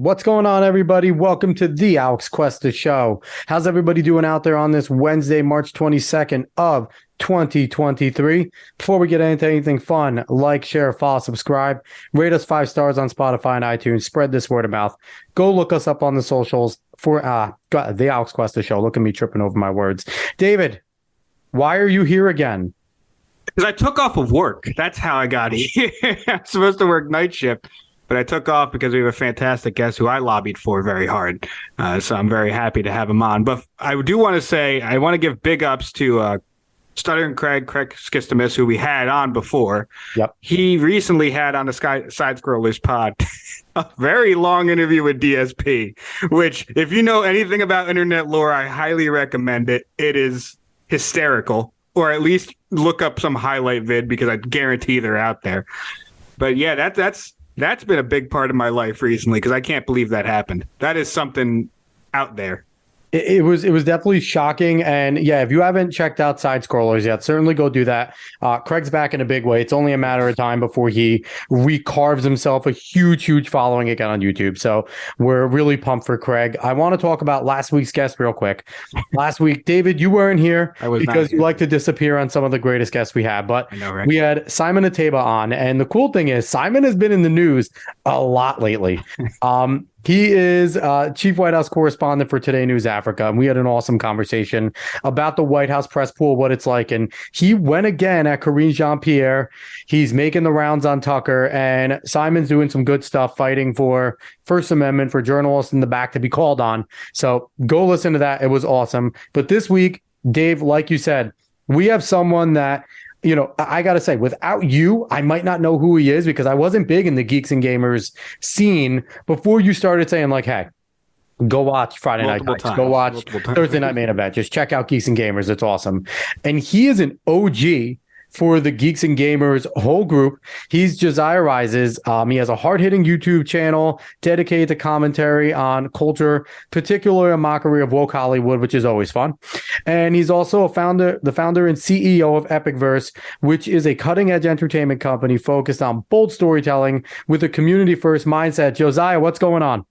What's going on, everybody? Welcome to the Alex Cuesta Show. How's everybody doing out there on this Wednesday, March 22nd of 2023? Before we get into anything fun, like, share, follow, subscribe, rate us 5 stars on Spotify and iTunes, spread this word of mouth. Go look us up on the socials for the Alex Cuesta Show. Look at me tripping over my words. David, why are you here again? Because I took off of work. That's how I got here. I'm supposed to work night shift, but I took off because we have a fantastic guest who I lobbied for very hard. So I'm very happy to have him on. But I do want to say, I want to give big ups to Stuttering Craig Skistimus, who we had on before. Yep. He recently had on the Side Scrollers pod a very long interview with DSP, which, if you know anything about internet lore, I highly recommend it. It is hysterical. Or at least look up some highlight vid, because I guarantee they're out there. But yeah, that's been a big part of my life recently, because I can't believe that happened. That is something out there. It was definitely shocking. And yeah, if you haven't checked out Side Scrollers yet, certainly go do that. Craig's back in a big way. It's only a matter of time before he recarves himself a huge following again on YouTube. So we're really pumped for Craig. I want to talk about last week's guest real quick. Last week, David, you weren't here because you like to disappear on some of the greatest guests we have. But I know, right? We had Simon Ateba on. And the cool thing is Simon has been in the news a lot lately. He is Chief White House Correspondent for Today News Africa, and we had an awesome conversation about the White House press pool, what it's like. And he went again at Karine Jean-Pierre. He's making the rounds on Tucker, and Simon's doing some good stuff, fighting for First Amendment, for journalists in the back to be called on. So go listen to that. It was awesome. But this week, Dave, like you said, we have someone that, you know, I got to say, without you, I might not know who he is, because I wasn't big in the Geeks and Gamers scene before you started saying, like, hey, go watch Friday Night Lights, go watch Thursday Night Main Event. Just check out Geeks and Gamers. It's awesome. And he is an OG for the Geeks and Gamers whole group. He's JosiahRises. He has a hard-hitting YouTube channel dedicated to commentary on culture, particularly a mockery of woke Hollywood, which is always fun. And he's also the founder and CEO of EpicVerse, which is a cutting-edge entertainment company focused on bold storytelling with a community-first mindset. Josiah, what's going on?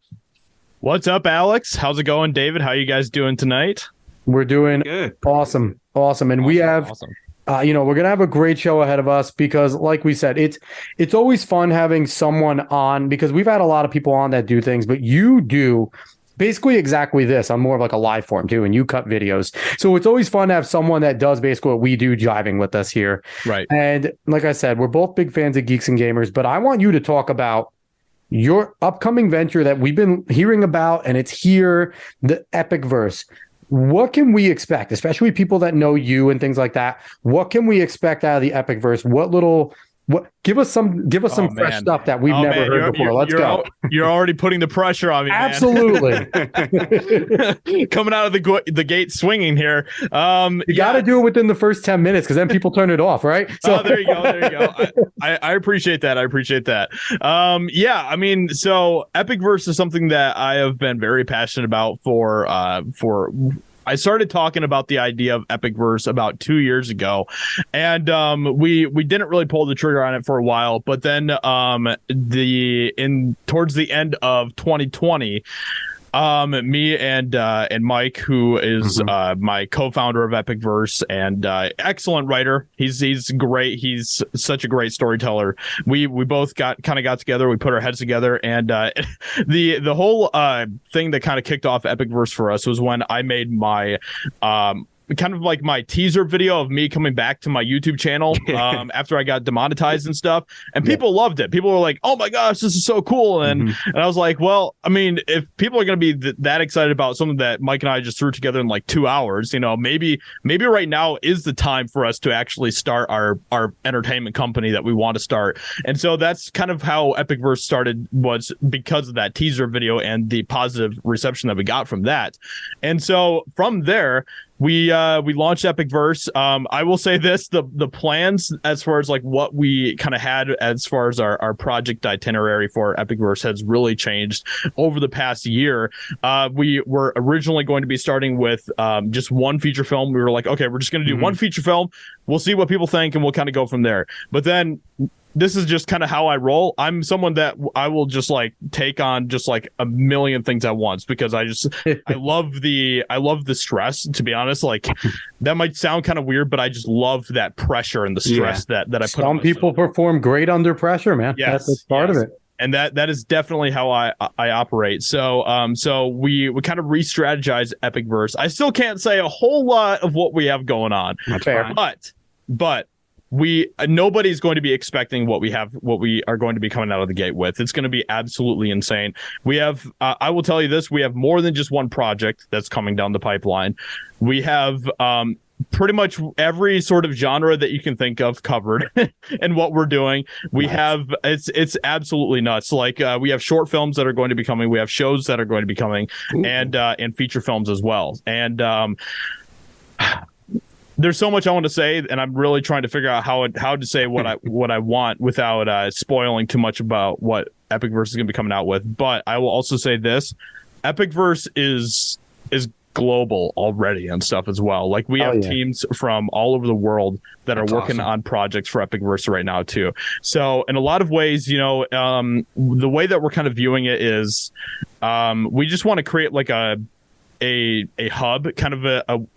What's up, Alex? How's it going, David? How are you guys doing tonight? We're doing good. Awesome. And we have... Awesome. We're going to have a great show ahead of us, because like we said, it's always fun having someone on, because we've had a lot of people on that do things, but you do basically exactly this on more of like a live form too, and you cut videos. So it's always fun to have someone that does basically what we do jiving with us here. Right. And like I said, we're both big fans of Geeks and Gamers, but I want you to talk about your upcoming venture that we've been hearing about, and it's here, the EpicVerse. What can we expect, especially people that know you and things like that? What can we expect out of the EpicVerse? Give us some fresh stuff that we've never heard before. Let's go. You're already putting the pressure on me, Absolutely. Man. Coming out of the gate swinging here. You got to do it within the first 10 minutes, because then people turn it off, right? So there you go. I appreciate that. So EpicVerse is something that I have been very passionate about for I started talking about the idea of EpicVerse about 2 years ago, and we didn't really pull the trigger on it for a while. But then towards the end of 2020, me and Mike, who is my co-founder of EpicVerse and excellent writer. He's great. He's such a great storyteller. We both got together. We put our heads together, and the whole thing that kind of kicked off EpicVerse for us was when I made my kind of like my teaser video of me coming back to my YouTube channel after I got demonetized and stuff, and people loved it. People were like, "Oh my gosh, this is so cool!" And I was like, "Well, I mean, if people are going to be that excited about something that Mike and I just threw together in like 2 hours, maybe right now is the time for us to actually start our entertainment company that we want to start." And so that's kind of how EpicVerse started, was because of that teaser video and the positive reception that we got from that. And so from there, we launched EpicVerse. I will say this, the plans as far as like what we kind of had as far as our project itinerary for EpicVerse has really changed over the past year. We were originally going to be starting with just one feature film. We were like, okay, we're just going to do one feature film. We'll see what people think, and we'll kind of go from there. But then this is just kind of how I roll. I'm someone that I will just like take on just like a million things at once, because I love the stress, to be honest. Like, that might sound kind of weird, but I just love that pressure and the stress that I put on Some people perform great under pressure, man. Yes, that's part of it. And that is definitely how I operate. So so we kind of re-strategize EpicVerse. I still can't say a whole lot of what we have going on. That's fair. But nobody's going to be expecting what we are going to be coming out of the gate with. It's going to be absolutely insane. We have I will tell you this, we have more than just one project that's coming down the pipeline. We have pretty much every sort of genre that you can think of covered and what we're doing. We have it's absolutely nuts. Like we have short films that are going to be coming, we have shows that are going to be coming, and feature films as well. And there's so much I want to say, and I'm really trying to figure out how to say what I want without spoiling too much about what EpicVerse is going to be coming out with. But I will also say this: EpicVerse is global already and stuff as well. Like, we have teams from all over the world that are working on projects for EpicVerse right now too. So in a lot of ways, the way that we're kind of viewing it is, we just want to create like a hub, kind of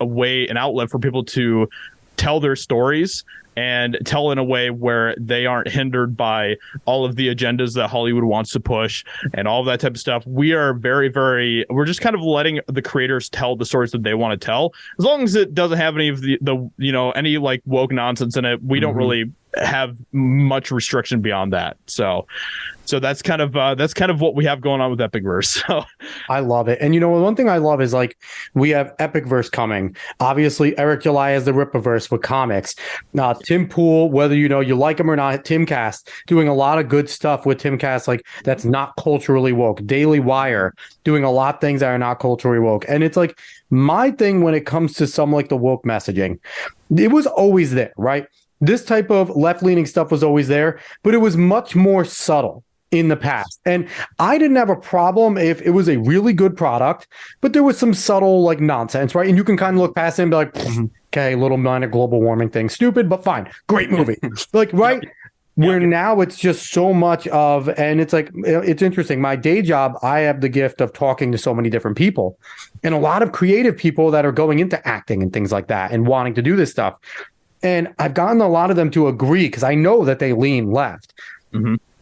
a way, an outlet for people to tell their stories and tell in a way where they aren't hindered by all of the agendas that Hollywood wants to push and all of that type of stuff. We are we're just kind of letting the creators tell the stories that they want to tell, as long as it doesn't have any of the any like woke nonsense in it. We don't really have much restriction beyond that. So that's kind of what we have going on with EpicVerse. So I love it. And one thing I love is, like, we have EpicVerse coming. Obviously, Eric July has the Rippaverse with comics. Tim Pool, whether you like him or not, Timcast doing a lot of good stuff with Timcast, like, that's not culturally woke. Daily Wire doing a lot of things that are not culturally woke. And it's like, my thing when it comes to some like the woke messaging, it was always there, right? This type of left-leaning stuff was always there, but it was much more subtle in the past. And I didn't have a problem if it was a really good product, but there was some subtle like nonsense, right? And you can kind of look past it and be like, okay, little minor global warming thing, stupid, but fine, great movie. Like, right? Yep. Where now it's just so much of, and it's like, it's interesting. My day job, I have the gift of talking to so many different people, and a lot of creative people that are going into acting and things like that and wanting to do this stuff. And I've gotten a lot of them to agree, because I know that they lean left.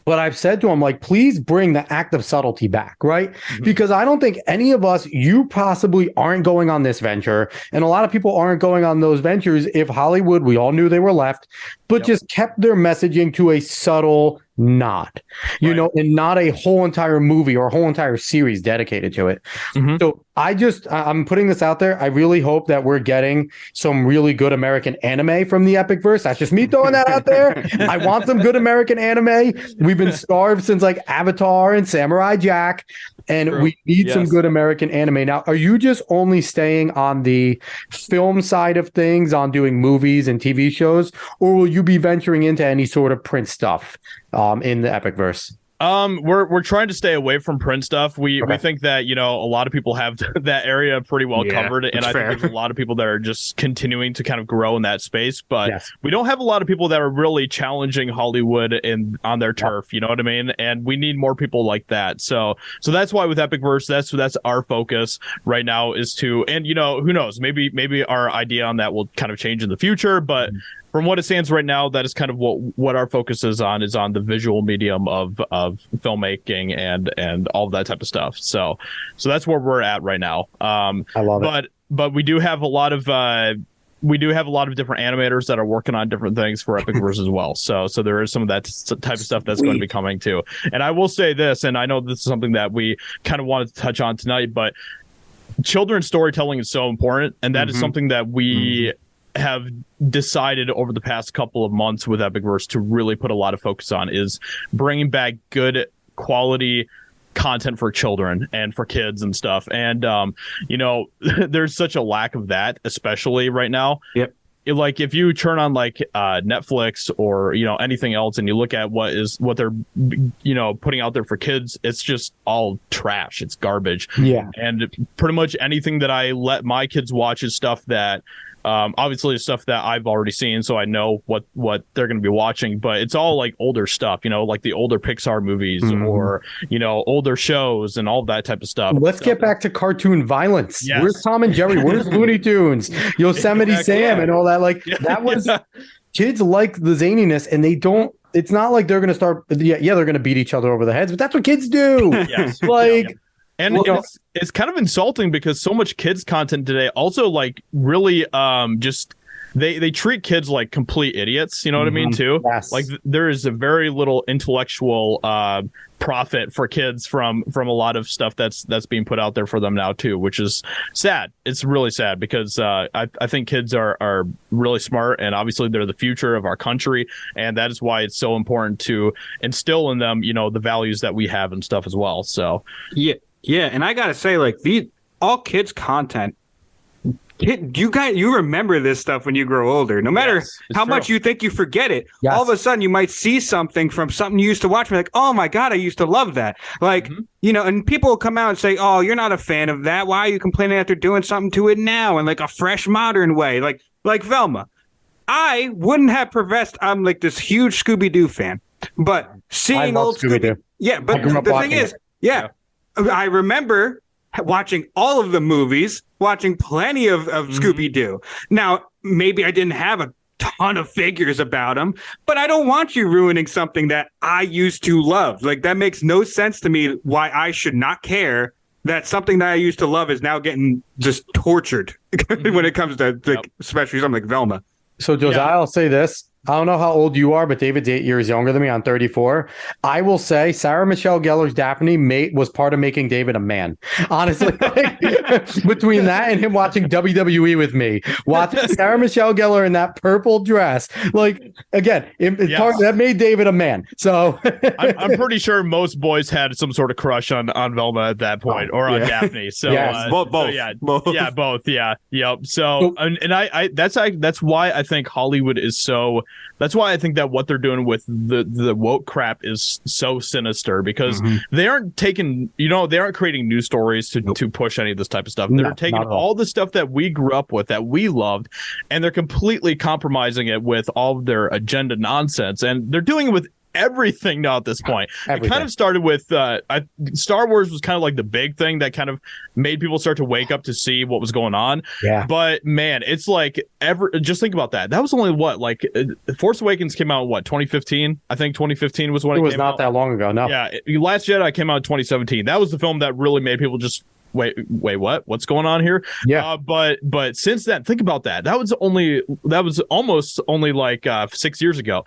But I've said to them, like, please bring the act of subtlety back, right? Because I don't think any of us, you possibly aren't going on this venture, and a lot of people aren't going on those ventures if Hollywood, we all knew they were left, but just kept their messaging to a subtle nod, and not a whole entire movie or a whole entire series dedicated to it. So I'm putting this out there. I really hope that we're getting some really good American anime from the EpicVerse. That's just me throwing that out there. I want some good American anime. We've been starved since like Avatar and Samurai Jack, and we need some good American anime. Now, are you just only staying on the film side of things, on doing movies and TV shows, or will you be venturing into any sort of print stuff in the EpicVerse? We're trying to stay away from print stuff. We think that, a lot of people have that area pretty well covered. And I think there's a lot of people that are just continuing to kind of grow in that space. But we don't have a lot of people that are really challenging Hollywood on their turf. You know what I mean? And we need more people like that. So that's why with EpicVerse, that's our focus right now, is to, and who knows, maybe our idea on that will kind of change in the future. But from what it stands right now, that is kind of what our focus is on the visual medium of filmmaking and all of that type of stuff. So that's where we're at right now. I love it. But we do have a lot of different animators that are working on different things for EpicVerse as well. So there is some of that type of stuff that's going to be coming too. And I will say this, and I know this is something that we kind of wanted to touch on tonight, but children's storytelling is so important, and that is something that we have decided over the past couple of months with EpicVerse to really put a lot of focus on, is bringing back good quality content for children and for kids and stuff. And there's such a lack of that, especially right now. Like, if you turn on like Netflix or anything else, and you look at what they're putting out there for kids, it's just all trash. It's garbage. And pretty much anything that I let my kids watch is stuff that Obviously stuff that I've already seen, so I know what they're going to be watching, but it's all like older stuff, like the older Pixar movies or older shows and all that type of stuff. Let's get back to cartoon violence. Yes. Where's Tom and Jerry? Where's Looney Tunes, Yosemite Sam, and all that? Like that was kids like the zaniness, and they don't. It's not like they're going to start. Yeah, they're going to beat each other over the heads, but that's what kids do. Yes. Like. And it's kind of insulting because so much kids content today also like really just they treat kids like complete idiots, you know what I mean too? Yes. Like there is a very little intellectual profit for kids from a lot of stuff that's being put out there for them now too, which is sad. It's really sad because I think kids are really smart, and obviously they're the future of our country, and that is why it's so important to instill in them, the values that we have and stuff as well. So Yeah, and I gotta say, like all kids content, you remember this stuff when you grow older. No matter how much you think you forget it, all of a sudden you might see something from something you used to watch, and be like, oh my god, I used to love that. Like and people will come out and say, oh, you're not a fan of that. Why are you complaining after doing something to it now in like a fresh, modern way? Like Velma, I wouldn't have professed I'm like this huge Scooby-Doo fan, but seeing old Scooby-Doo, but the thing is, I remember watching all of the movies, watching plenty of Scooby-Doo. Now, maybe I didn't have a ton of figures about them, but I don't want you ruining something that I used to love. Like, that makes no sense to me why I should not care that something that I used to love is now getting just tortured when it comes to, especially something like Velma. So, Josiah, I'll say this. I don't know how old you are, but David's 8 years younger than me. I'm 34. I will say Sarah Michelle Gellar's Daphne was part of making David a man. Honestly, between that and him watching WWE with me, watching Sarah Michelle Gellar in that purple dress, again, that made David a man. So I'm pretty sure most boys had some sort of crush on Velma at that point, or on Daphne. So both. Yep. So I that's why I think Hollywood is so. That's why I think that what they're doing with the woke crap is so sinister, because they aren't taking, they aren't creating new stories to push any of this type of stuff. They're taking all the stuff that we grew up with, that we loved, and they're completely compromising it with all of their agenda nonsense. And they're doing it with everything now at this point. It kind of started with Star Wars was kind of like the big thing that kind of made people start to wake up to see what was going on. But man, it's like just think about that. That was only Force Awakens came out in 2015? I think 2015 was when it was not that long ago. No. Yeah, Last Jedi came out in 2017. That was the film that really made people just wait, what? What's going on here? Yeah. But since then, think about that. That was almost only 6 years ago.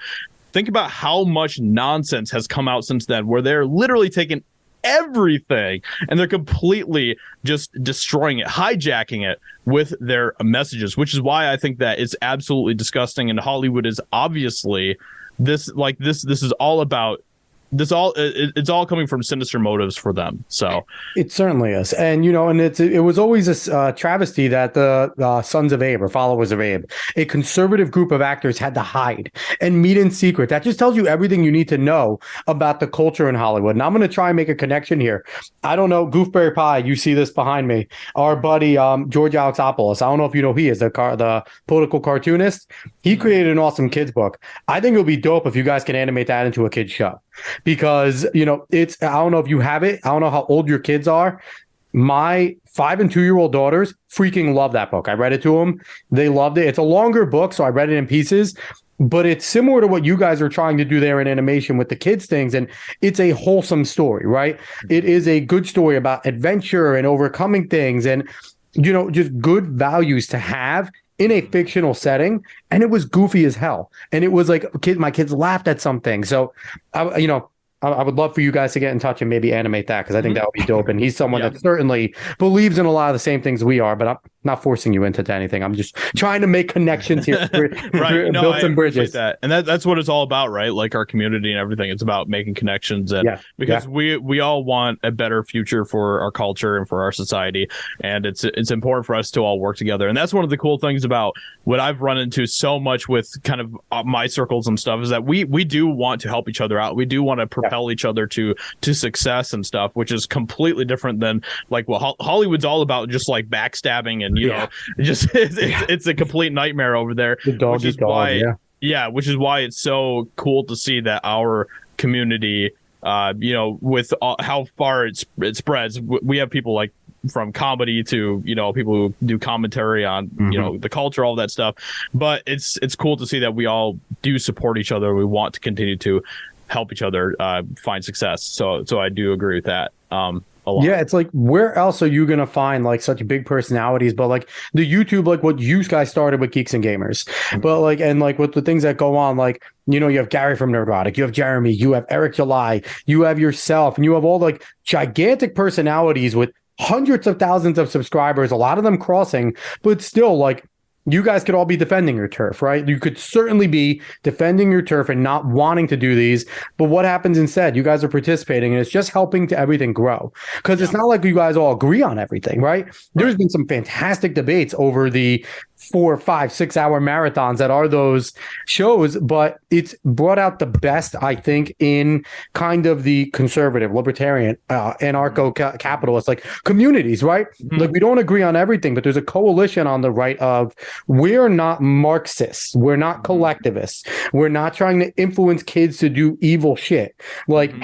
Think about how much nonsense has come out since then, where they're literally taking everything and they're completely just destroying it, hijacking it with their messages, which is why I think that it's absolutely disgusting. And Hollywood is obviously this is all about this. It's all coming from sinister motives for them. So it certainly is. And, and it was always a travesty that the Sons of Abe or Followers of Abe, a conservative group of actors, had to hide and meet in secret. That just tells you everything you need to know about the culture in Hollywood. And I'm going to try and make a connection here. I don't know, Goofberry Pie, you see this behind me. Our buddy, George Alexopoulos, I don't know if you know he is the political cartoonist. He created an awesome kids book. I think it would be dope if you guys can animate that into a kids show. Because, I don't know if you have it. I don't know how old your kids are. My 5 and 2-year-old daughters freaking love that book. I read it to them. They loved it. It's a longer book, so I read it in pieces. But it's similar to what you guys are trying to do there in animation with the kids things. And it's a wholesome story, right? It is a good story about adventure and overcoming things and, just good values to have in a fictional setting. And it was goofy as hell. And it was like my kids laughed at something. So I would love for you guys to get in touch and maybe animate that, because I think that would be dope. And he's someone that certainly believes in a lot of the same things we are, but I'm not forcing you into anything. I'm just trying to make connections here. Right. Build some bridges. That. And that's what it's all about, right? Like our community and everything. It's about making connections. And because we all want a better future for our culture and for our society. And it's important for us to all work together. And that's one of the cool things about what I've run into so much with kind of my circles and stuff, is that we do want to help each other out. We do want to propel each other to success and stuff, which is completely different than like what Hollywood's all about, just like backstabbing and you know, just it's a complete nightmare over there. The dog which is dog, why, yeah. which is why it's so cool to see that our community, you know, with how far it spreads. We have people like from comedy to, you know, people who do commentary on, you know, the culture, all that stuff. But it's cool to see that we all do support each other. We want to continue to help each other find success. So I do agree with that. A lot. Yeah, it's like, where else are you gonna find like such big personalities? But like the YouTube, like what you guys started with Geeks and Gamers, but like, and like with the things that go on, like, you know, you have Gary from Nerdrotic, you have Jeremy, you have Eric July, you have yourself, and you have all like gigantic personalities with hundreds of thousands of subscribers, a lot of them crossing, but still, like, you guys could all be defending your turf, right? You could certainly be defending your turf and not wanting to do these. But what happens instead? You guys are participating, and it's just helping to everything grow. Because it's not like you guys all agree on everything, right? There's been some fantastic debates over the 4, 5, 6 hour marathons that are those shows, but it's brought out the best, I think, in kind of the conservative, libertarian, anarcho-capitalist, like communities, right? Like, we don't agree on everything, but there's a coalition on the right of, we're not Marxists, we're not collectivists, we're not trying to influence kids to do evil shit. Like,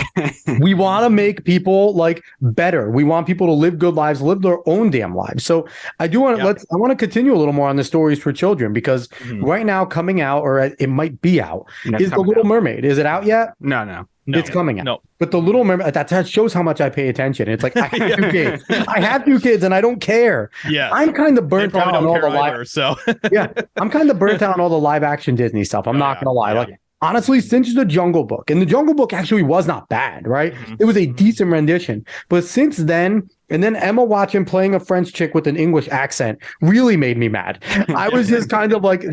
we want to make people like better. We want people to live good lives, live their own damn lives. So I do want to I want to continue a little more on the stories for children, because right now coming out, or it might be out, is The Little Mermaid. Is it out yet? No. It's coming out. No. But The Little Mermaid, that shows how much I pay attention. It's like, I have 2 kids. I have 2 kids and I don't care. Yeah. I'm kind of burnt out on all the live. So I'm kind of burnt out on all the live action Disney stuff. I'm not gonna lie. Like, honestly, since The Jungle Book, and The Jungle Book actually was not bad, right? It was a decent rendition. But since then, and then Emma Watson playing a French chick with an English accent really made me mad. I was just kind of like,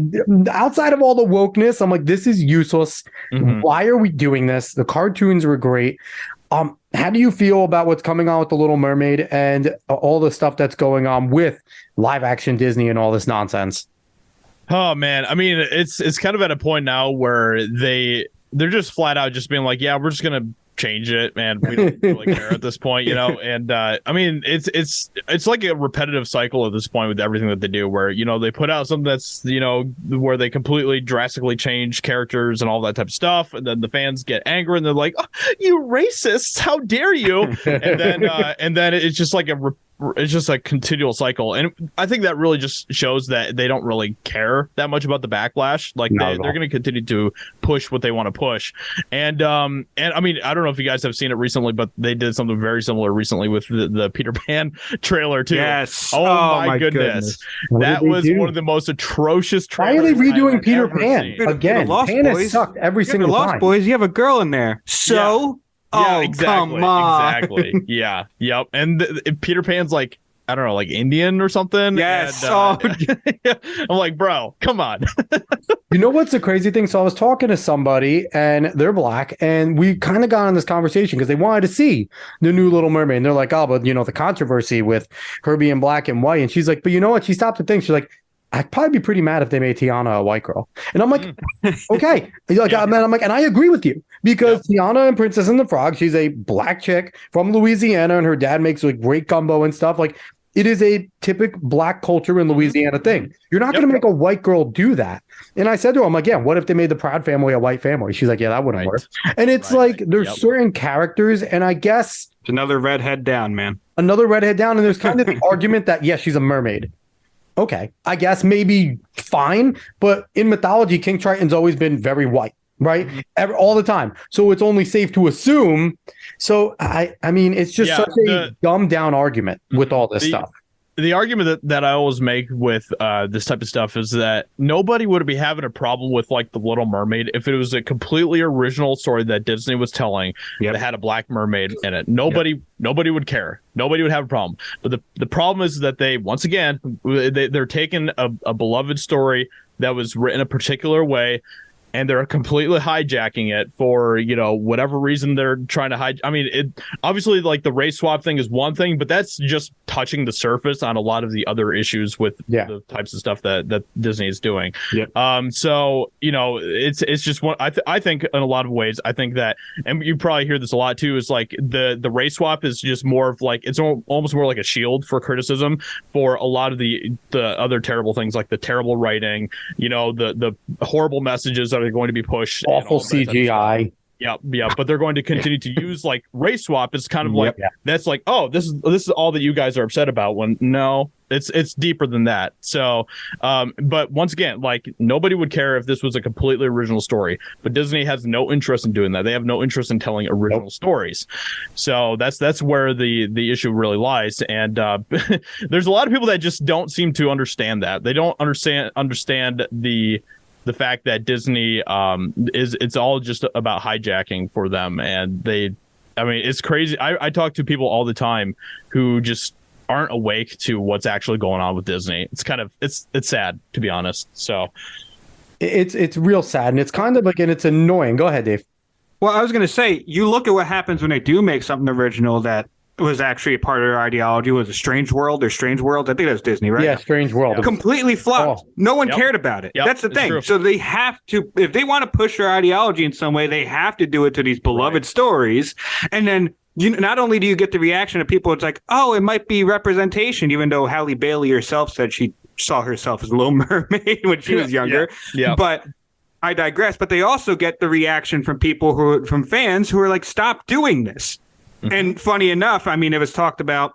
outside of all the wokeness, I'm like, this is useless. Why are we doing this? The cartoons were great. How do you feel about what's coming on with The Little Mermaid and all the stuff that's going on with live action Disney and all this nonsense? Oh man, I mean, it's kind of at a point now where they're just flat out just being like, yeah, we're just gonna change it, man. We don't really care at this point, you know. And I mean, it's like a repetitive cycle at this point with everything that they do, where, you know, they put out something that's, you know, where they completely drastically change characters and all that type of stuff, and then the fans get angry and they're like, oh, you racists, how dare you? And then it's just like it's just a continual cycle, and I think that really just shows that they don't really care that much about the backlash. Like, they're going to continue to push what they want to push, and I mean, I don't know if you guys have seen it recently, but they did something very similar recently with the Peter Pan trailer too. Yes. Oh my goodness. That was one of the most atrocious trailers. Why are they redoing Peter Pan again? Pan has sucked every single time. Lost Boys, you have a girl in there, so. Yeah. Oh, exactly. Come on. Exactly. Yeah. Yep. And Peter Pan's like, I don't know, like Indian or something. Yes. And, I'm like, bro, come on. You know what's the crazy thing? So I was talking to somebody, and they're black, and we kind of got on this conversation because they wanted to see the new Little Mermaid. And they're like, oh, but you know, the controversy with her being black and white. And she's like, but you know what? She stopped to think. She's like, I'd probably be pretty mad if they made Tiana a white girl. And I'm like, okay. Like, I'm like, and I agree with you, because Tiana in Princess and the Frog, she's a black chick from Louisiana, and her dad makes like great gumbo and stuff. Like, it is a typical black culture in Louisiana thing. You're not going to make a white girl do that. And I said to her, I'm like, yeah, what if they made the Proud Family a white family? She's like, yeah, that wouldn't work. And it's like, there's certain characters, and I guess it's another redhead down, man. Another redhead down. And there's kind of the argument that, yes, she's a mermaid. Okay, I guess maybe fine, but in mythology, King Triton's always been very white, right? All the time. So it's only safe to assume. So I mean, it's just such a dumbed down argument with all this stuff. The argument that I always make with this type of stuff is that nobody would be having a problem with like The Little Mermaid if it was a completely original story that Disney was telling that had a black mermaid in it. Nobody would care. Nobody would have a problem. But the problem is that they, once again, they're taking a beloved story that was written a particular way, and they're completely hijacking it for, whatever reason they're trying to hide. I mean, it obviously, like, the race swap thing is one thing, but that's just touching the surface on a lot of the other issues with the types of stuff that Disney is doing. So, it's just one. I think in a lot of ways, I think that, and you probably hear this a lot too, is like the race swap is just more of like, it's almost more like a shield for criticism for a lot of the other terrible things, like the terrible writing, the horrible messages that are going to be pushed, awful CGI. Yeah, but they're going to continue to use like race swap. It's kind of like that's like, oh, this is all that you guys are upset about. When no, it's deeper than that. So, but once again, like, nobody would care if this was a completely original story, but Disney has no interest in doing that. They have no interest in telling original stories. So that's where the issue really lies. And there's a lot of people that just don't seem to understand that. They don't understand the fact that Disney it's all just about hijacking for them. And it's crazy. I talk to people all the time who just aren't awake to what's actually going on with Disney. It's kind of, it's sad, to be honest. So it's real sad, and it's kind of like, and it's annoying. Go ahead, Dave. Well, I was going to say, you look at what happens when they do make something original that was actually a part of their ideology. Was a Strange World or Strange Worlds? I think that's Disney, right? Yeah, Strange World. Completely flopped. No one cared about it. That's the thing. True. So they have to, if they want to push their ideology in some way, they have to do it to these beloved stories. And then not only do you get the reaction of people, it's like, oh, it might be representation, even though Halle Bailey herself said she saw herself as Little Mermaid when she was younger. But I digress. But they also get the reaction from people from fans who are like, stop doing this. Mm-hmm. And funny enough, I mean, it was talked about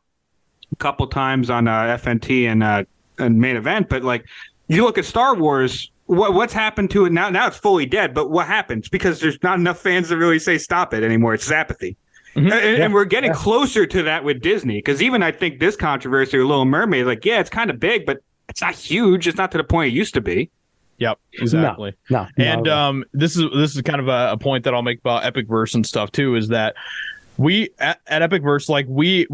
a couple times on FNT and Main Event, but like, you look at Star Wars, what's happened to it now? Now it's fully dead, but what happens? Because there's not enough fans to really say stop it anymore. It's apathy. Mm-hmm. And we're getting closer to that with Disney, because even I think this controversy with Little Mermaid, like, yeah, it's kind of big, but it's not huge. It's not to the point it used to be. Yep, exactly. No. And this is kind of a point that I'll make about EpicVerse and stuff too, is that we at EpicVerse, like, we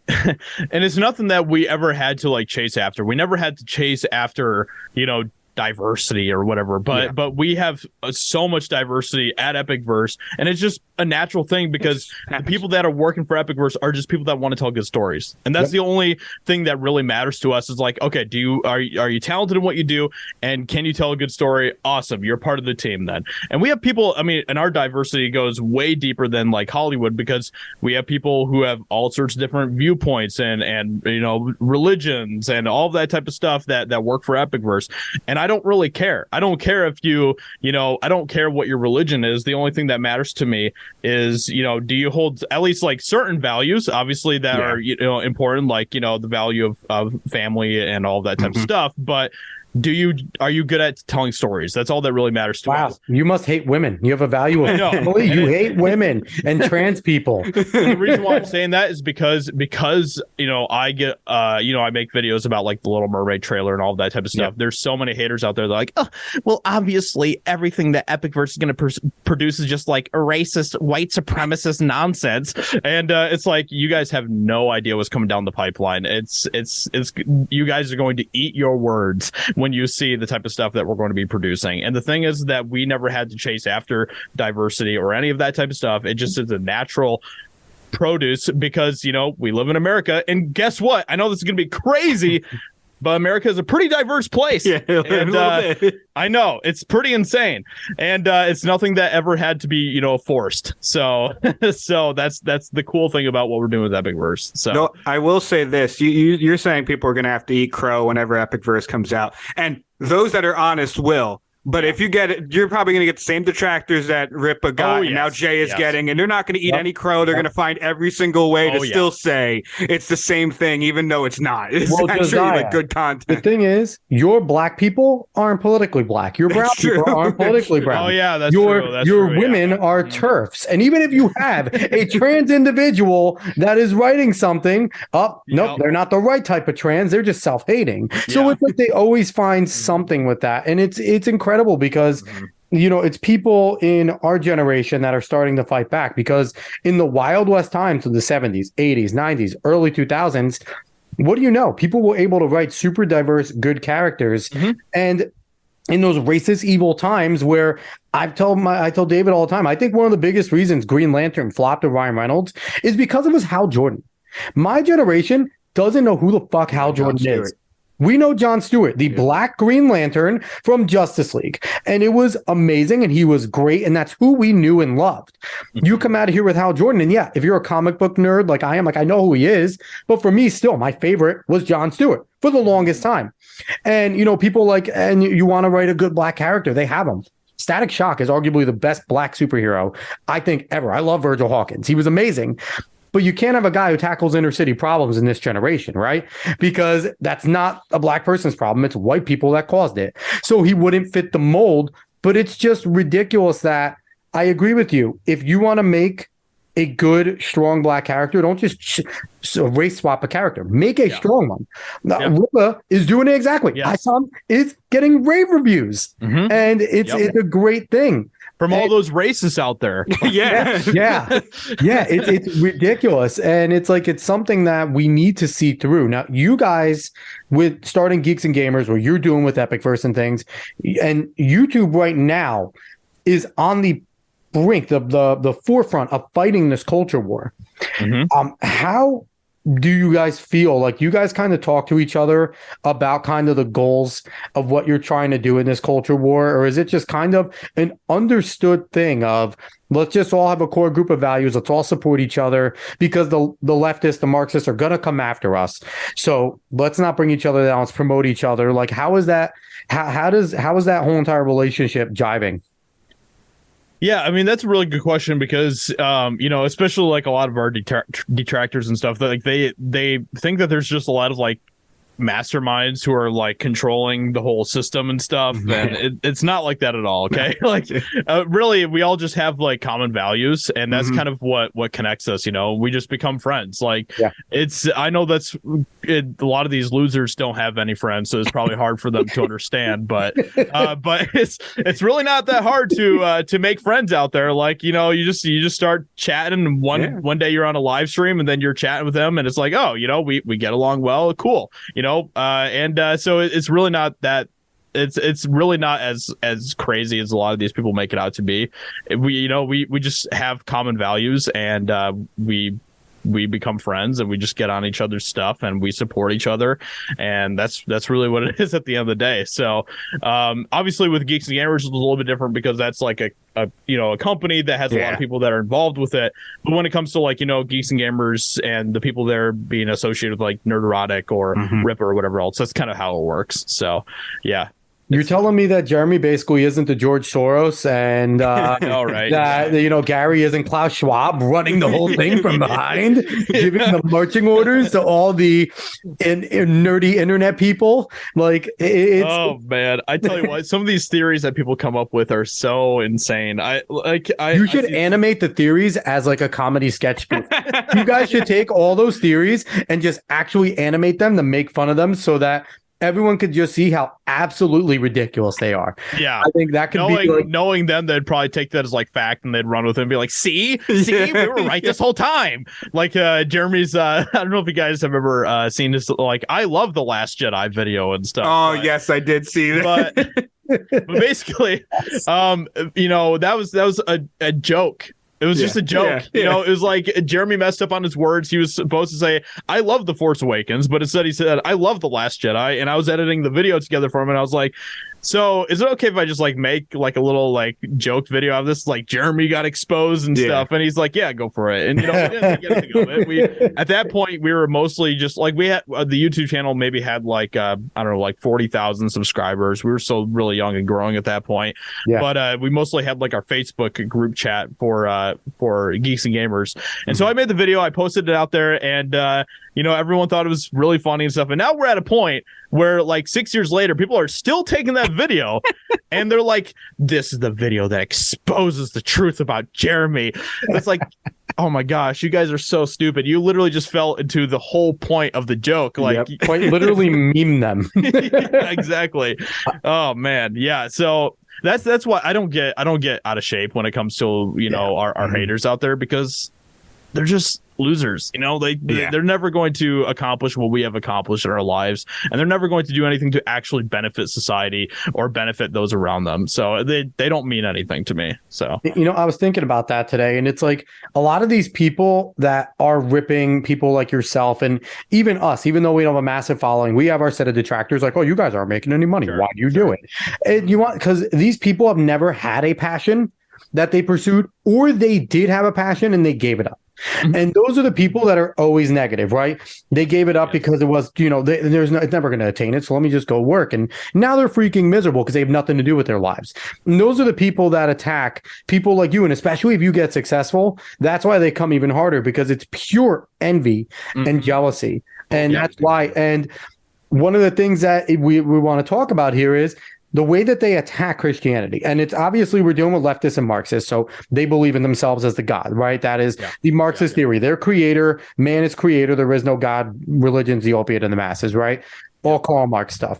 and it's nothing that we ever had to like chase after. We never had to chase after, diversity or whatever, but we have so much diversity at EpicVerse, and it's just a natural thing, because the people that are working for EpicVerse are just people that want to tell good stories, and that's the only thing that really matters to us. Is like, okay, are you talented in what you do, and can you tell a good story? Awesome, you're part of the team then. And we have people, I mean, and our diversity goes way deeper than like Hollywood, because we have people who have all sorts of different viewpoints and religions and all that type of stuff that work for EpicVerse. And I don't really care. I don't care if I don't care what your religion is. The only thing that matters to me is, do you hold at least like certain values, obviously, that are, important, like, the value of family and all that type of stuff. But are you good at telling stories? That's all that really matters to us. You must hate women. You have a value of family. You hate women and trans people. The reason why I'm saying that is because I get I make videos about like the Little Mermaid trailer and all that type of stuff. There's so many haters out there. They're like, oh, well, obviously everything that EpicVerse is going to produce is just like a racist, white supremacist nonsense. And it's like, you guys have no idea what's coming down the pipeline. It's you guys are going to eat your words when you see the type of stuff that we're going to be producing. And the thing is that we never had to chase after diversity or any of that type of stuff. It just is a natural produce, because, we live in America. And guess what? I know this is going to be crazy, but America is a pretty diverse place. Yeah, and, I know, it's pretty insane. And it's nothing that ever had to be, forced. So that's the cool thing about what we're doing with EpicVerse. So no, I will say this. You're saying people are going to have to eat crow whenever EpicVerse comes out. And those that are honest will. But if you get it, you're probably going to get the same detractors that Rippa got, and now Jay is getting, and they're not going to eat any crow. They're going to find every single way to still say it's the same thing, even though it's not. It's actually like good content. The thing is, your black people aren't politically black. Your brown people aren't politically brown. Oh, yeah, that's true. Your women are TERFs. And even if you have a trans individual that is writing something, nope, they're not the right type of trans. They're just self-hating. So it's like they always find something with that. And it's incredible, because it's people in our generation that are starting to fight back, because in the Wild West times of the 70s, 80s, 90s, early 2000s, what do you know? People were able to write super diverse, good characters. And in those racist, evil times where I tell David all the time, I think one of the biggest reasons Green Lantern flopped to Ryan Reynolds is because it was Hal Jordan. My generation doesn't know who the fuck Hal Jordan is. We know John Stewart, the Black Green Lantern from Justice League. And it was amazing, and he was great, and that's who we knew and loved. You come out of here with Hal Jordan, and yeah, if you're a comic book nerd like I am, like I know who he is, but for me still, my favorite was John Stewart for the longest time. And, you know, people like, and you want to write a good black character, they have him. Static Shock is arguably the best black superhero, I think, ever. I love Virgil Hawkins. He was amazing. But you can't have a guy who tackles inner city problems in this generation, right? Because that's not a black person's problem. It's white people that caused it. So he wouldn't fit the mold. But it's just ridiculous that I agree with you. If you want to make a good, strong black character, don't just race swap a character. Make a strong one. Ripper is doing it exactly. Yes. I saw him is getting rave reviews. And it's a great thing. From all those racists out there. It's ridiculous. And it's like, it's something that we need to see through. Now, you guys with starting Geeks and Gamers, what you're doing with EpicVerse and things, and YouTube right now is on the brink, the forefront of fighting this culture war. How do you guys feel like you guys kind of talk to each other about kind of the goals of what you're trying to do in this culture war? Or is it just kind of an understood thing of let's just all have a core group of values. Let's all support each other because the leftists, the Marxists are going to come after us. So let's not bring each other down. Let's promote each other. Like, how is that? How is that whole entire relationship jiving? Yeah, I mean, that's a really good question because, you know, especially like a lot of our detractors and stuff, that like they think that there's just a lot of like masterminds who are like controlling the whole system and stuff, and it's not like that at all. Okay, like really, we all just have like common values, and that's kind of what connects us. You know, we just become friends. Like, it's I know that's a lot of these losers don't have any friends, so it's probably hard for them to understand. But it's really not that hard to make friends out there. Like, you know, you just start chatting, and one day you're on a live stream, and then you're chatting with them, and it's like, oh, you know, we get along well, cool. You know, so it's really not that it's really not as crazy as a lot of these people make it out to be. We just have common values, and we become friends, and we just get on each other's stuff, and we support each other, and that's really what it is at the end of the day. So obviously with Geeks and Gamers it's a little bit different because that's like a company that has a lot of people that are involved with it. But when it comes to like, you know, Geeks and Gamers and the people there being associated with like Nerderotic or Ripper or whatever else, that's kind of how it works. So yeah. You're telling me that Jeremy basically isn't the George Soros and that, you know, Gary isn't Klaus Schwab running the whole thing from behind, giving the marching orders to all the nerdy internet people. Like, oh man, I tell you what, some of these theories that people come up with are so insane. You should animate the theories as like a comedy sketch spoof. You guys should take all those theories and just actually animate them to make fun of them so that everyone could just see how absolutely ridiculous they are. Yeah. I think that could be like, knowing them, they'd probably take that as like fact and they'd run with it and be like, see, we were right this whole time. Like Jeremy's, I don't know if you guys have ever seen this, like, I love the Last Jedi video and stuff. Oh, yes, I did see that. But basically, you know, that was a joke. It was just a joke. You know, it was like Jeremy messed up on his words. He was supposed to say, I love The Force Awakens, but instead he said, I love The Last Jedi. And I was editing the video together for him, and I was like, so is it okay if I just like make like a little like joke video of this? Like Jeremy got exposed and stuff. And he's like, yeah, go for it. And, you know, we didn't think anything of it. At that point, we were mostly just like, we had the YouTube channel maybe had like, I don't know, like 40,000 subscribers. We were still really young and growing at that point. But we mostly had like our Facebook group chat for Geeks and Gamers. And so I made the video, I posted it out there, and you know, everyone thought it was really funny and stuff. And now we're at a point where like 6 years later, people are still taking that video and they're like, this is the video that exposes the truth about Jeremy. It's like, oh my gosh, you guys are so stupid. You literally just fell into the whole point of the joke. Like, quite literally meme them. Yeah, exactly. Oh man. Yeah. So that's why I don't get out of shape when it comes to, you know, our haters out there, because they're just losers. They're never going to accomplish what we have accomplished in our lives, and they're never going to do anything to actually benefit society or benefit those around them. So they don't mean anything to me. So I was thinking about that today, and it's like a lot of these people that are ripping people like yourself and even us, even though we don't have a massive following, we have our set of detractors like, oh, you guys aren't making any money. Why do you do it? And because these people have never had a passion that they pursued, or they did have a passion and they gave it up. And those are the people that are always negative, right? They gave it up because it was, it's never going to attain it. So let me just go work. And now they're freaking miserable because they have nothing to do with their lives. And those are the people that attack people like you. And especially if you get successful, that's why they come even harder, because it's pure envy and jealousy. And that's why. And one of the things that we want to talk about here is the way that they attack Christianity. And it's obviously we're dealing with leftists and Marxists. So they believe in themselves as the God, right? That is the Marxist theory. They're creator, man is creator. There is no God. Religion's the opiate of the masses, right? All Karl Marx stuff.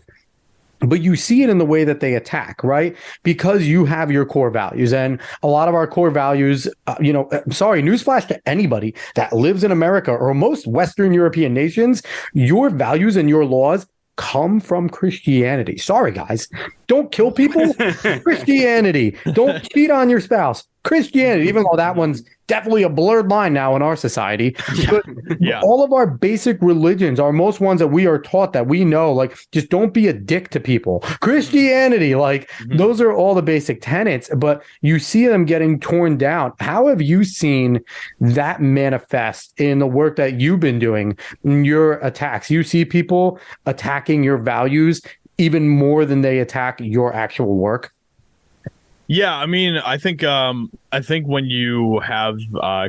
But you see it in the way that they attack, right? Because you have your core values, and a lot of our core values, newsflash to anybody that lives in America or most Western European nations, your values and your laws come from Christianity. Sorry, guys. Don't kill people. Christianity. Don't cheat on your spouse. Christianity, even though that one's definitely a blurred line now in our society. But all of our basic religions are most ones that we are taught that we know, like, just don't be a dick to people. Christianity, those are all the basic tenets, but you see them getting torn down. How have you seen that manifest in the work that you've been doing in your attacks? You see people attacking your values even more than they attack your actual work? Yeah, I mean, I think when you have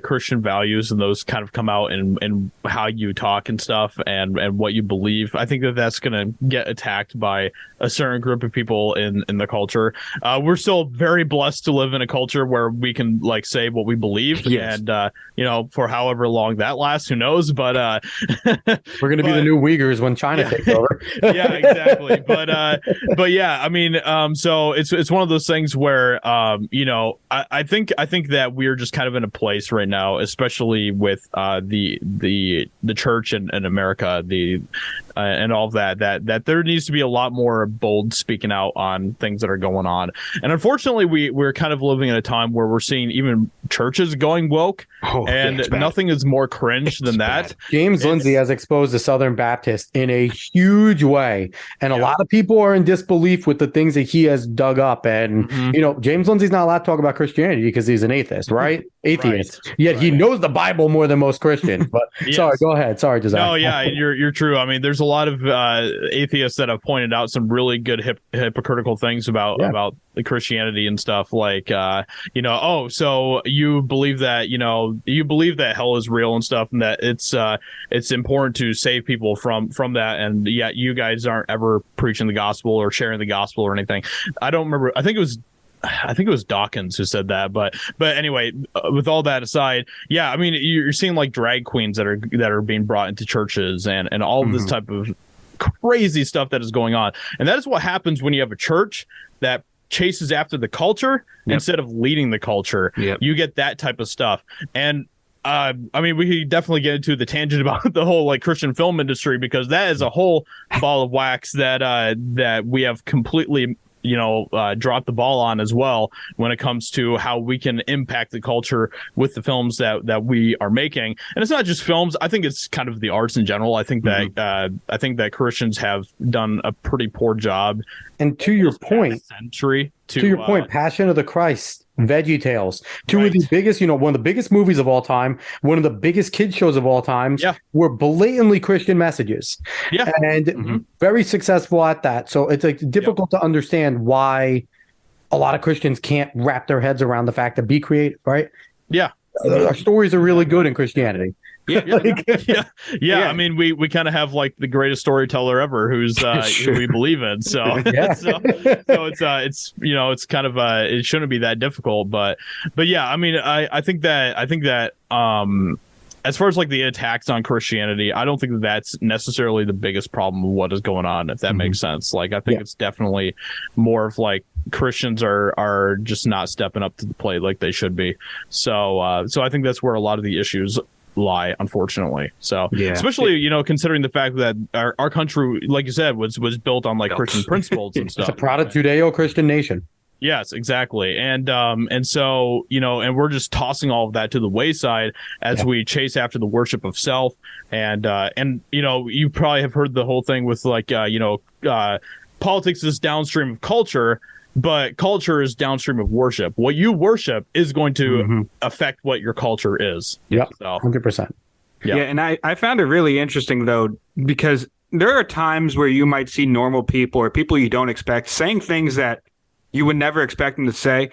Christian values and those kind of come out in how you talk and stuff and what you believe, I think that's going to get attacked by a certain group of people in the culture. We're still very blessed to live in a culture where we can say what we believe, and for however long that lasts, who knows? But we're going to be the new Uyghurs when China takes over. Yeah, exactly. But yeah, I mean, so it's one of those things where I think that we're just kind of in a place right now, especially with the church in America, and all of that there needs to be a lot more bold speaking out on things that are going on. And unfortunately, we're kind of living in a time where we're seeing even churches going woke, and nothing is more cringe than that. James Lindsay has exposed the Southern Baptist in a huge way, and a lot of people are in disbelief with the things that he has dug up. And James Lindsay's not allowed to talk about Christianity because he's an atheist, right? Atheist. Right. Yet he knows the Bible more than most Christians. But sorry, go ahead. Sorry, Josiah. No, yeah, you're true. I mean, there's a lot of atheists that have pointed out some really good hypocritical things about the Christianity and stuff. So you believe that hell is real and stuff, and that it's important to save people from that, and yet you guys aren't ever preaching the gospel or sharing the gospel or anything. I don't remember. I think it was Dawkins who said that, but anyway, with all that aside, yeah, I mean, you're seeing drag queens that are being brought into churches and all of this type of crazy stuff that is going on. And that is what happens when you have a church that chases after the culture instead of leading the culture. You get that type of stuff. And I mean, we could definitely get into the tangent about the whole Christian film industry, because that is a whole ball of wax that we have completely drop the ball on as well when it comes to how we can impact the culture with the films that we are making. And it's not just films. I think it's kind of the arts in general. I think that Christians have done a pretty poor job. And to your point, Passion of the Christ, Veggie Tales, two of the biggest, one of the biggest movies of all time, one of the biggest kid shows of all time, were blatantly Christian messages, and very successful at that. So it's difficult to understand why a lot of Christians can't wrap their heads around the fact that be creative, right? Yeah, our stories are really good in Christianity. I mean, we kind of have the greatest storyteller ever, who's who we believe in. So it's kind of it shouldn't be that difficult, but yeah, I mean, I think that as far as the attacks on Christianity, I don't think that that's necessarily the biggest problem of what is going on, if that makes sense. I think it's definitely more of Christians are just not stepping up to the plate like they should be. So I think that's where a lot of the issues lie, unfortunately. So Yeah. especially, considering the fact that our country, like you said, was built on like Christian principles and stuff. It's a proud Judeo-Christian nation. Yes, exactly. And so, and we're just tossing all of that to the wayside as we chase after the worship of self. And you probably have heard the whole thing with like, politics is downstream of culture, but culture is downstream of worship. What you worship is going to affect what your culture is. Yep, so, 100%. Yeah, and I found it really interesting, though, because there are times where you might see normal people or people you don't expect saying things that you would never expect them to say.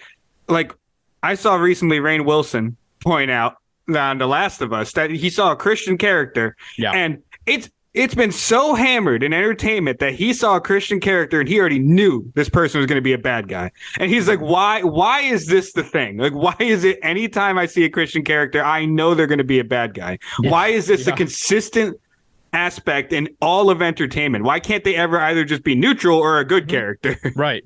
Like, I saw recently Rainn Wilson point out on The Last of Us that he saw a Christian character, and it's been so hammered in entertainment that he saw a Christian character and he already knew this person was going to be a bad guy. And he's like, why is this the thing? Like, why is it anytime I see a Christian character, I know they're going to be a bad guy? Yeah. Why is this a consistent aspect in all of entertainment? Why can't they ever either just be neutral or a good character? Right.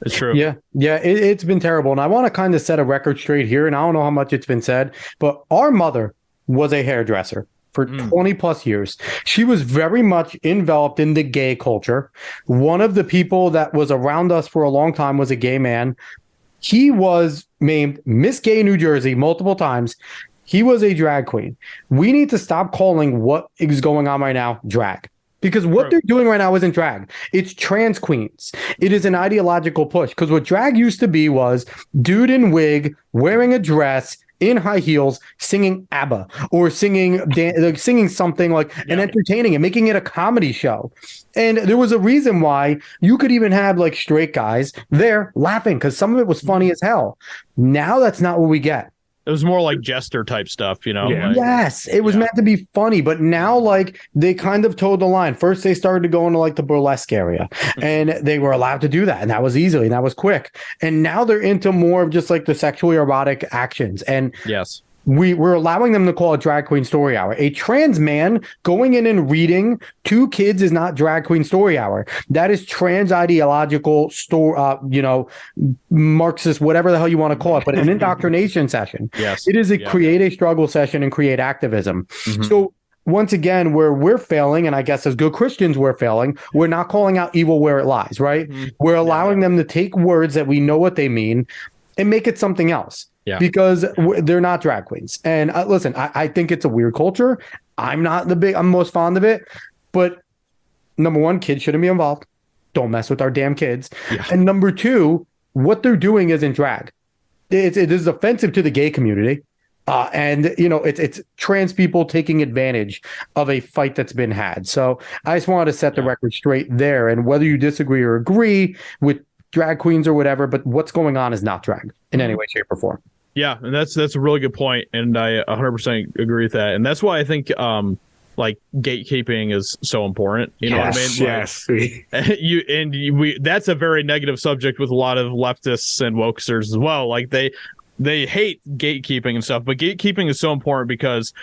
It's true. Yeah, it's been terrible. And I want to kind of set a record straight here, and I don't know how much it's been said, but our mother was a hairdresser for 20 plus years. She was very much enveloped in the gay culture. One of the people that was around us for a long time was a gay man. He was named Miss Gay New Jersey multiple times. He was a drag queen. We need to stop calling what is going on right now drag. Because what they're doing right now isn't drag. It's trans queens. It is an ideological push. Because what drag used to be was dude in wig, wearing a dress, in high heels, singing ABBA or singing something like and entertaining and making it a comedy show. And there was a reason why you could even have like straight guys there laughing because some of it was funny as hell. Now that's not what we get. It was more like jester type stuff, Yeah. Like, yes, it was meant to be funny, but now like they kind of towed the line. First, they started to go into like the burlesque area, and they were allowed to do that, and that was easily, and that was quick. And now they're into more of just like the sexually erotic actions. And yes, we're allowing them to call it drag queen story hour. A trans man going in and reading to kids is not drag queen story hour. That is trans ideological Marxist, whatever the hell you want to call it, but an indoctrination session. Yes, it is a create a struggle session and create activism. So once again, where we're failing, and I guess as good Christians we're failing, we're not calling out evil where it lies, right? We're allowing them to take words that we know what they mean and make it something else. Yeah. Because they're not drag queens. And listen, I think it's a weird culture. I'm most fond of it. But number one, kids shouldn't be involved. Don't mess with our damn kids. Yeah. And number two, what they're doing isn't drag. It is offensive to the gay community. And it's trans people taking advantage of a fight that's been had. So I just wanted to set the record straight there. And whether you disagree or agree with drag queens or whatever, but what's going on is not drag in any way, shape, or form. Yeah, and that's a really good point, and I 100% agree with that. And that's why I think like gatekeeping is so important. You know what I mean? Yes. That's a very negative subject with a lot of leftists and wokesters as well. Like they hate gatekeeping and stuff, but gatekeeping is so important because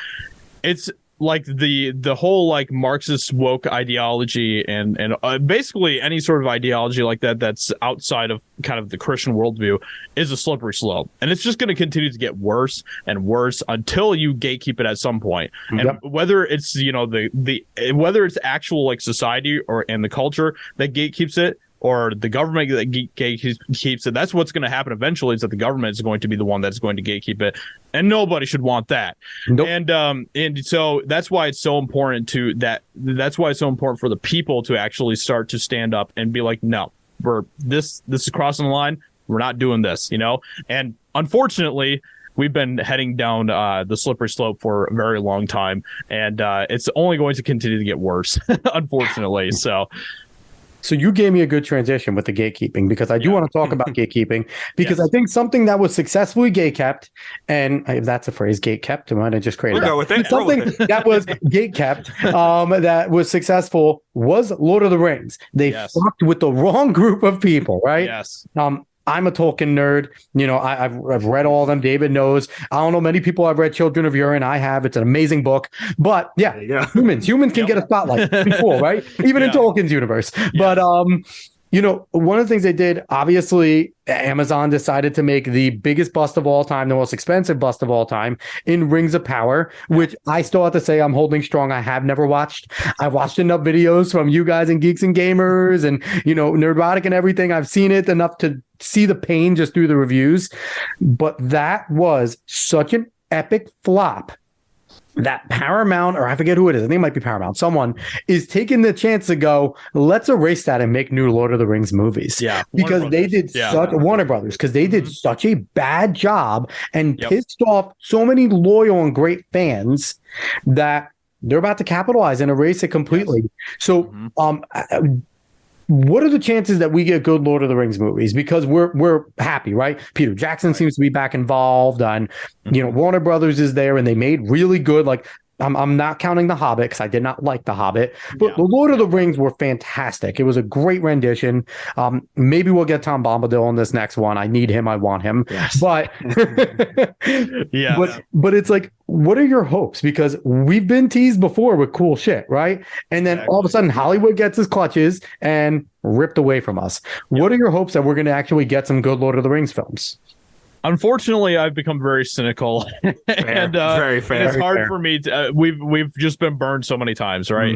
it's like the whole like Marxist woke ideology and basically any sort of ideology like that that's outside of kind of the Christian worldview is a slippery slope, and it's just going to continue to get worse and worse until you gatekeep it at some point. And whether it's whether it's actual like society and the culture that gatekeeps it, or the government that gatekeeps it, that's what's going to happen eventually, is that the government is going to be the one that's going to gatekeep it, and nobody should want that. Nope. And so that's why it's so important that's why it's so important for the people to actually start to stand up and be like, no, this is crossing the line. We're not doing this, And unfortunately, we've been heading down the slippery slope for a very long time, and it's only going to continue to get worse, unfortunately. So you gave me a good transition with the gatekeeping, because I do want to talk about gatekeeping, because I think something that was successfully gate-kept, and if that's a phrase, gate-kept, I might have just created something that was gate-kept that was successful was Lord of the Rings. They fucked with the wrong group of people, right? Yes. I'm a Tolkien nerd. I've read all of them. David knows. I don't know many people have read Children of Urine. I have. It's an amazing book. But humans can get a spotlight. Pretty cool, right? Even in Tolkien's universe. But You know, one of the things they did, obviously, Amazon decided to make the biggest bust of all time, the most expensive bust of all time in Rings of Power, which I still have to say I'm holding strong. I have never watched. I watched enough videos from you guys and Geeks and Gamers and, you know, Nerdrotic and everything. I've seen it enough to see the pain just through the reviews. But that was such an epic flop that Paramount, or I forget who it is, I think it might be Paramount, someone is taking the chance to go, let's erase that and make new Lord of the Rings movies. Yeah. Because they did Warner Brothers, because they did such a bad job and pissed off so many loyal and great fans that they're about to capitalize and erase it completely. So, what are the chances that we get good Lord of the Rings movies? Because we're happy, right? Peter Jackson seems to be back involved, and you know Warner Brothers is there, and they made really good. Like I'm not counting The Hobbit because I did not like The Hobbit, but the Lord of the Rings were fantastic. It was a great rendition. Maybe we'll get Tom Bombadil on this next one. I need him. I want him. Yes. But but it's like, what are your hopes? Because we've been teased before with cool shit, right? And then all of a sudden Hollywood gets his clutches and ripped away from us. What are your hopes that we're going to actually get some good Lord of the Rings films? Unfortunately, I've become very cynical, and very fair. It's hard for me to. We've just been burned so many times, right?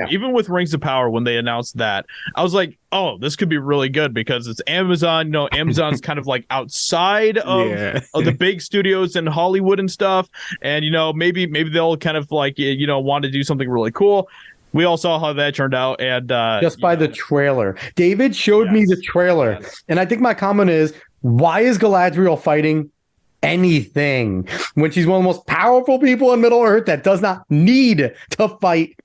Even with Rings of Power, when they announced that, I was like, "Oh, this could be really good," because it's Amazon. You know, Amazon's kind of like outside of the big studios in Hollywood and stuff, and you know, maybe they'll kind of like want to do something really cool. We all saw how that turned out, and just by the trailer, David showed me the trailer, and I think my comment is, why is Galadriel fighting anything when she's one of the most powerful people in Middle Earth that does not need to fight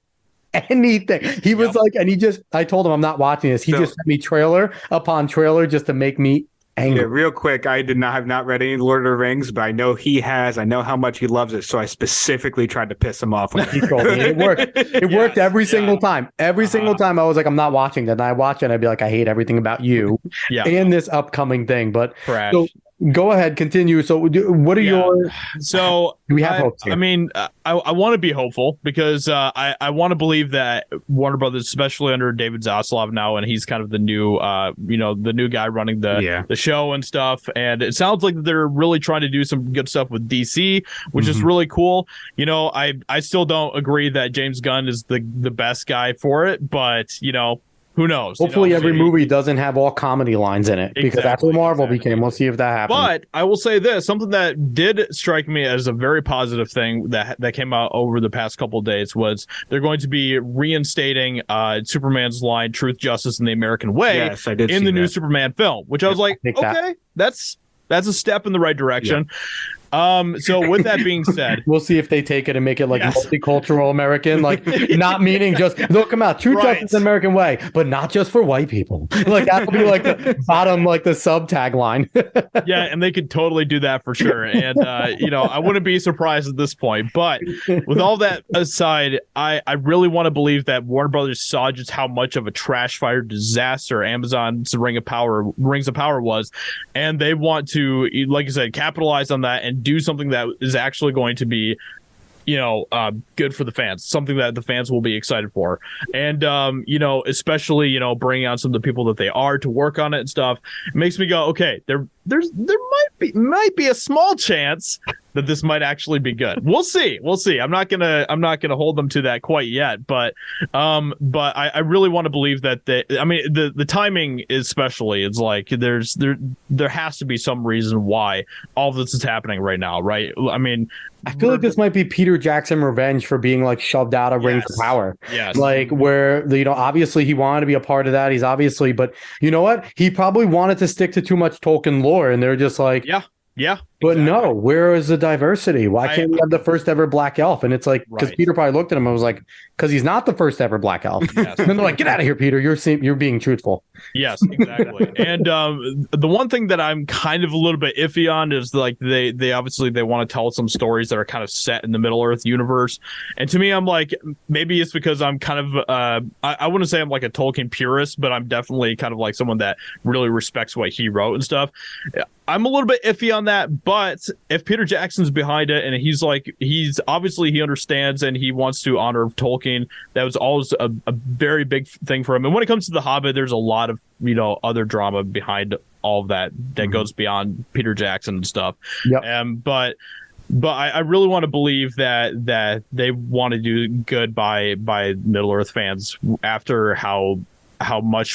anything? He was like, and I told him I'm not watching this. He just sent me trailer upon trailer just to make me angry. Yeah, real quick, I have not read any Lord of the Rings, but I know he has. I know how much he loves it, so I specifically tried to piss him off. He told me it worked. It worked every single time. Every single time I was like, I'm not watching that. And I watch it and I'd be like, I hate everything about you and this upcoming thing. But so go ahead, continue. So what are your... So do we have hopes here? I mean, I want to be hopeful because I want to believe that Warner Brothers, especially under David Zaslav now, and he's kind of the new, the new guy running the show and stuff. And it sounds like they're really trying to do some good stuff with DC, which is really cool. You know, I still don't agree that James Gunn is the best guy for it, but who knows? Hopefully every movie doesn't have all comedy lines in it, because that's what Marvel became. We'll see if that happens. But I will say this, something that did strike me as a very positive thing that came out over the past couple of days was they're going to be reinstating Superman's line, Truth, Justice, and the American Way in the new Superman film, which I was like, okay, that's a step in the right direction. So with that being said, we'll see if they take it and make it like multicultural American, like not meaning just they'll come out True Justice and American Way, but not just for white people. Like that'll be like the bottom, like the sub tagline. Yeah, and they could totally do that for sure. And I wouldn't be surprised at this point. But with all that aside, I really want to believe that Warner Brothers saw just how much of a trash fire disaster Amazon's Rings of Power was, and they want to, like you said, capitalize on that and do something that is actually going to be good for the fans, something that the fans will be excited for. And especially bringing on some of the people that they are to work on it and stuff, it makes me go, okay, there might be a small chance that this might actually be good. We'll see. I'm not gonna hold them to that quite yet, but I really want to believe that the timing especially, it's like there has to be some reason why all of this is happening right now, right? I mean, I feel like this might be Peter Jackson revenge for being like shoved out of Rings of Power. Yes. Like where, obviously he wanted to be a part of that. He's obviously, but you know what? He probably wanted to stick to too much Tolkien lore, and they're just like, yeah. But no, where is the diversity? Why can't we have the first ever black elf? And it's like, because Peter probably looked at him and was like, because he's not the first ever black elf. Yes. And they're like, get out of here, Peter. You're being truthful. Yes, exactly. And the one thing that I'm kind of a little bit iffy on is like they obviously they want to tell some stories that are kind of set in the Middle Earth universe. And to me, I'm like, maybe it's because I'm kind of I wouldn't say I'm like a Tolkien purist, but I'm definitely kind of like someone that really respects what he wrote and stuff. I'm a little bit iffy on that, But if Peter Jackson's behind it, and he's obviously he understands and he wants to honor Tolkien, that was always a very big thing for him. And when it comes to The Hobbit, there's a lot of other drama behind all of that goes beyond Peter Jackson and stuff. But I really want to believe that they want to do good by Middle Earth fans after how much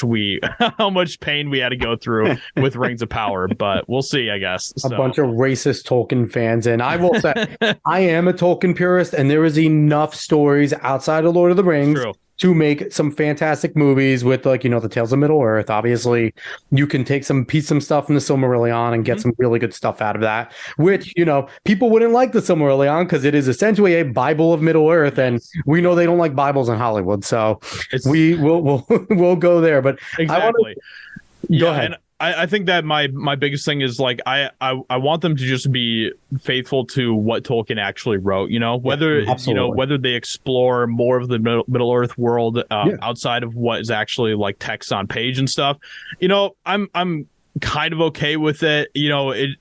pain we had to go through with Rings of Power, but we'll see, I guess. A bunch of racist Tolkien fans. And I will say, I am a Tolkien purist, and there is enough stories outside of Lord of the Rings to make some fantastic movies with, like, the Tales of Middle Earth. Obviously, you can take some stuff from the Silmarillion and get some really good stuff out of that, which, people wouldn't like the Silmarillion because it is essentially a Bible of Middle Earth, and we know they don't like Bibles in Hollywood, so we'll go there. But exactly. Go ahead. And I think that my biggest thing is, like, I want them to just be faithful to what Tolkien actually wrote, whether whether they explore more of the Middle Earth world outside of what is actually like text on page and stuff. I'm kind of okay with it,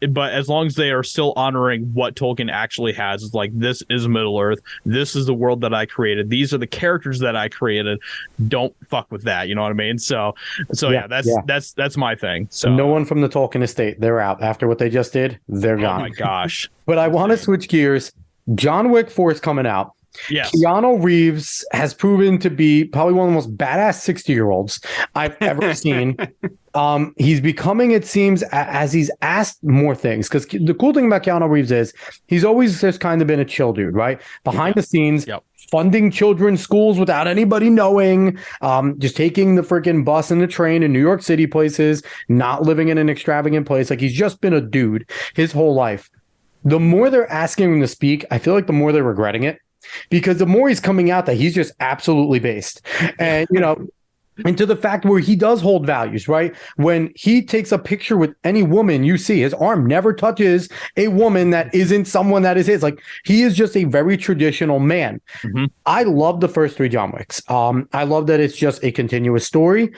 but as long as they are still honoring what Tolkien actually has, it's like, this is Middle Earth, this is the world that I created, these are the characters that I created, don't fuck with that, you know what I mean? So that's my thing. So no one from the Tolkien estate, they're out after what they just did, they're gone. Oh my gosh. But I want to switch gears. John Wick 4 is coming out. Yes. Keanu Reeves has proven to be probably one of the most badass 60-year-olds I've ever seen. He's becoming, it seems, as he's asked more things, because the cool thing about Keanu Reeves is he's always just kind of been a chill dude, right? Behind the scenes, funding children's schools without anybody knowing, just taking the freaking bus and the train in New York City places, not living in an extravagant place. Like, he's just been a dude his whole life. The more they're asking him to speak, I feel like the more they're regretting it. Because the more he's coming out that he's just absolutely based. And, and to the fact where he does hold values, right? When he takes a picture with any woman, you see his arm never touches a woman that isn't someone that is his. Like, he is just a very traditional man. I love the first 3 John Wicks. I love that it's just a continuous story.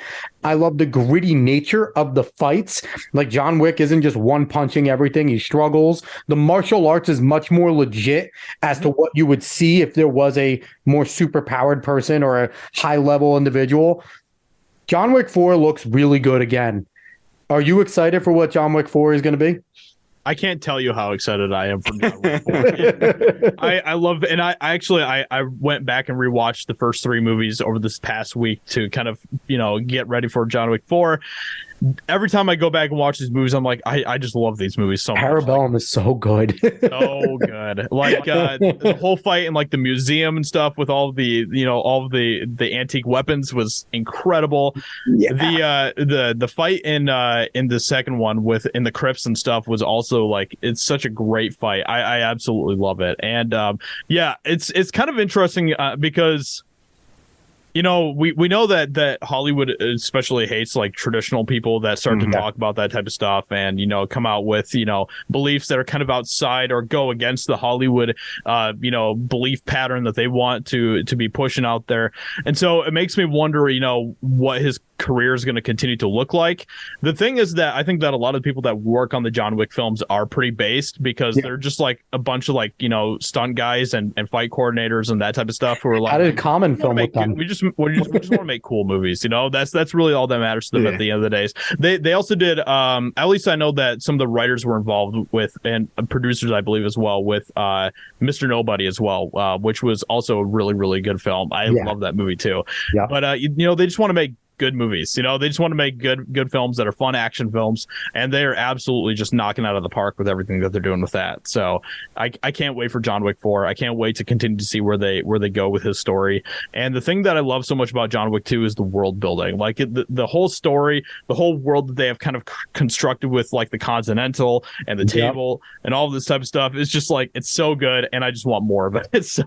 I love the gritty nature of the fights. Like, John Wick isn't just one punching everything. He struggles. The martial arts is much more legit as to what you would see if there was a more superpowered person or a high level individual. John Wick 4 looks really good again. Are you excited for what John Wick 4 is going to be? I can't tell you how excited I am for John Wick 4. I love it. And I went back and rewatched the first 3 movies over this past week to kind of, get ready for John Wick 4. Every time I go back and watch these movies, I'm like, I just love these movies so much. Parabellum is so good. So good. Like, the whole fight in, like, the museum and stuff with all the antique weapons was incredible. The fight in the second one in the crypts and stuff was also, like, it's such a great fight. I absolutely love it. And it's kind of interesting because we know that Hollywood especially hates, like, traditional people that start to talk about that type of stuff and, come out with, beliefs that are kind of outside or go against the Hollywood, belief pattern that they want to be pushing out there. And so it makes me wonder, what his career is going to continue to look like. The thing is that I think that a lot of people that work on the John Wick films are pretty based because they're just, like, a bunch of, like, stunt guys and fight coordinators and that type of stuff who are like, I did a common film with them. We just want to make cool movies, that's really all that matters to them at the end of the day. They also did at least I know that some of the writers were involved with, and producers I believe as well, with Mr. Nobody as well, which was also a really, really good film. I love that movie too. But they just want to make good movies. They just want to make good films that are fun action films, and they are absolutely just knocking out of the park with everything that they're doing with that. So I can't wait for John Wick 4. I can't wait to continue to see where they go with his story. And the thing that I love so much about John Wick 2 is the world building. Like, the whole story, the whole world that they have kind of constructed with, like, the Continental and the table and all of this type of stuff. It's just, like, it's so good, and I just want more of it. So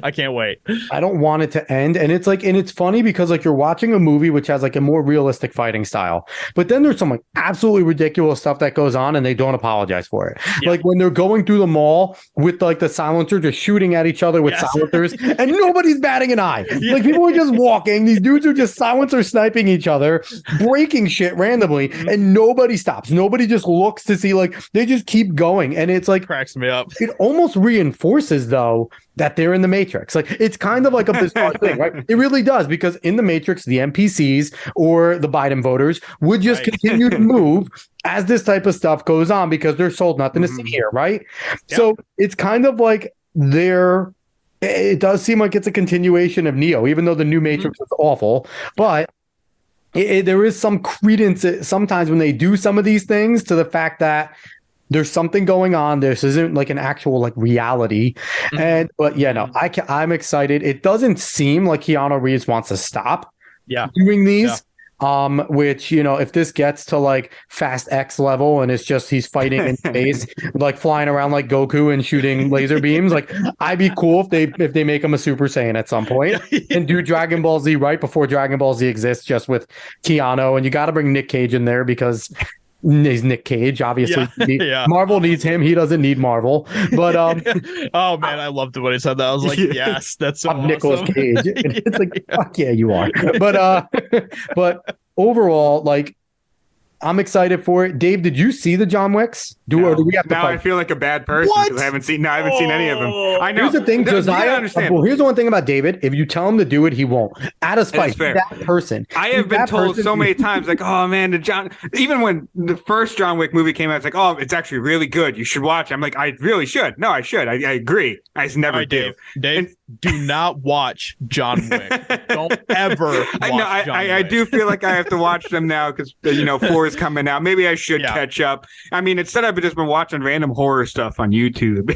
I can't wait. I don't want it to end. And it's like, and it's funny because, like, you're watching a movie with which has like a more realistic fighting style. But then there's some like absolutely ridiculous stuff that goes on, and they don't apologize for it. Yeah. Like when they're going through the mall with like the silencer, just shooting at each other with silencers, and nobody's batting an eye. Like people are just walking. These dudes are just silencer sniping each other, breaking shit randomly, and nobody stops. Nobody just looks to see, like they just keep going. And it's like cracks me up. It almost reinforces though that they're in the Matrix. Like it's kind of like a bizarre thing, right? It really does, because in the Matrix, the NPCs or the Biden voters would just continue to move as this type of stuff goes on because they're sold nothing to see here, right? Yep. So it's kind of like it does seem like it's a continuation of Neo, even though the new Matrix is awful, but there is some credence sometimes when they do some of these things to the fact that there's something going on. This isn't like an actual like reality. But yeah, no, I'm excited. It doesn't seem like Keanu Reeves wants to stop doing these. Which, you know, if this gets to like Fast X level and it's just he's fighting in space, like flying around like Goku and shooting laser beams, like I'd be cool if they make him a Super Saiyan at some point and do Dragon Ball Z right before Dragon Ball Z exists, just with Keanu. And you got to bring Nick Cage in there because he's Nick Cage, obviously. Marvel needs him. He doesn't need Marvel. But oh man, I loved it when he said that. I was like, yes, that's so awesome. Nicolas Cage. And it's like, fuck yeah, you are. But overall, like, I'm excited for it. Dave, did you see the John Wicks? Or do we have to now I feel like a bad person because I haven't seen any of them. I know. Here's the thing, Josiah. Well, here's the one thing about David. If you tell him to do it, he won't. Out of spite, that person. I have been told so many times, like, oh man, even when the first John Wick movie came out, it's like, oh, it's actually really good. You should watch it. I'm like, I really should. No, I should. I agree. I just never do. Dave, do not watch John Wick. Don't ever watch John Wick. I do feel like I have to watch them now because, 4 is coming out. Maybe I should catch up. I mean, instead I've just been watching random horror stuff on YouTube,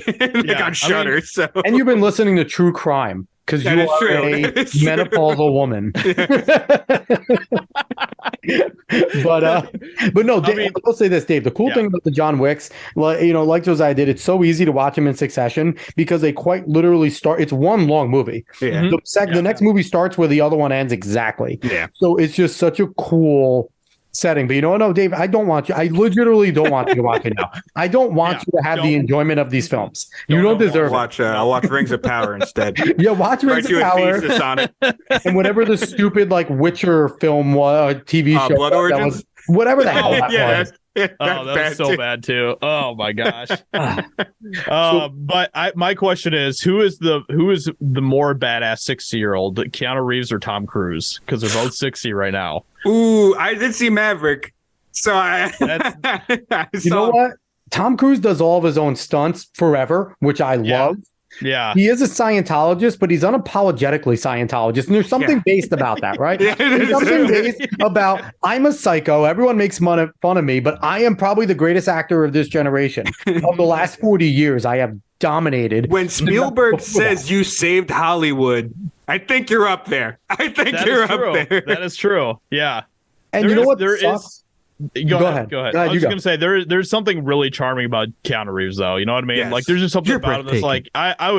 on Shudder. And you've been listening to true crime because you are a menopausal woman. But no, Dave, I'll say this, Dave. The cool thing about the John Wicks, like Josiah did, it's so easy to watch them in succession because they quite literally start. It's one long movie. Yeah. The next movie starts where the other one ends exactly. Yeah. So it's just such a cool setting. But no, Dave, I don't want you. I literally don't want you to watch it now. I don't want you to have the enjoyment of these films. You don't deserve it. I'll watch Rings of Power instead. Yeah, watch Rings of Power. On it. And whatever the stupid like Witcher film TV show. Blood Origins? Whatever the hell that was. That was so bad too. Oh my gosh. But my question is, who is the more badass 60-year-old, Keanu Reeves or Tom Cruise? Because they're both 60 right now. Ooh, I did see Maverick. So you know what? Tom Cruise does all of his own stunts forever, which I love. Yeah. He is a Scientologist, but he's unapologetically Scientologist. And there's something based about that, right? There's something based about, I'm a psycho. Everyone makes fun of me, but I am probably the greatest actor of this generation. Of the last 40 years, I have dominated. When Spielberg says you saved Hollywood, I think you're up there. Up there. That is true. Yeah. And you know what? Go ahead. I was just gonna say there's something really charming about Keanu Reeves, though. You know what I mean? Yes. Like there's just something about him that's like I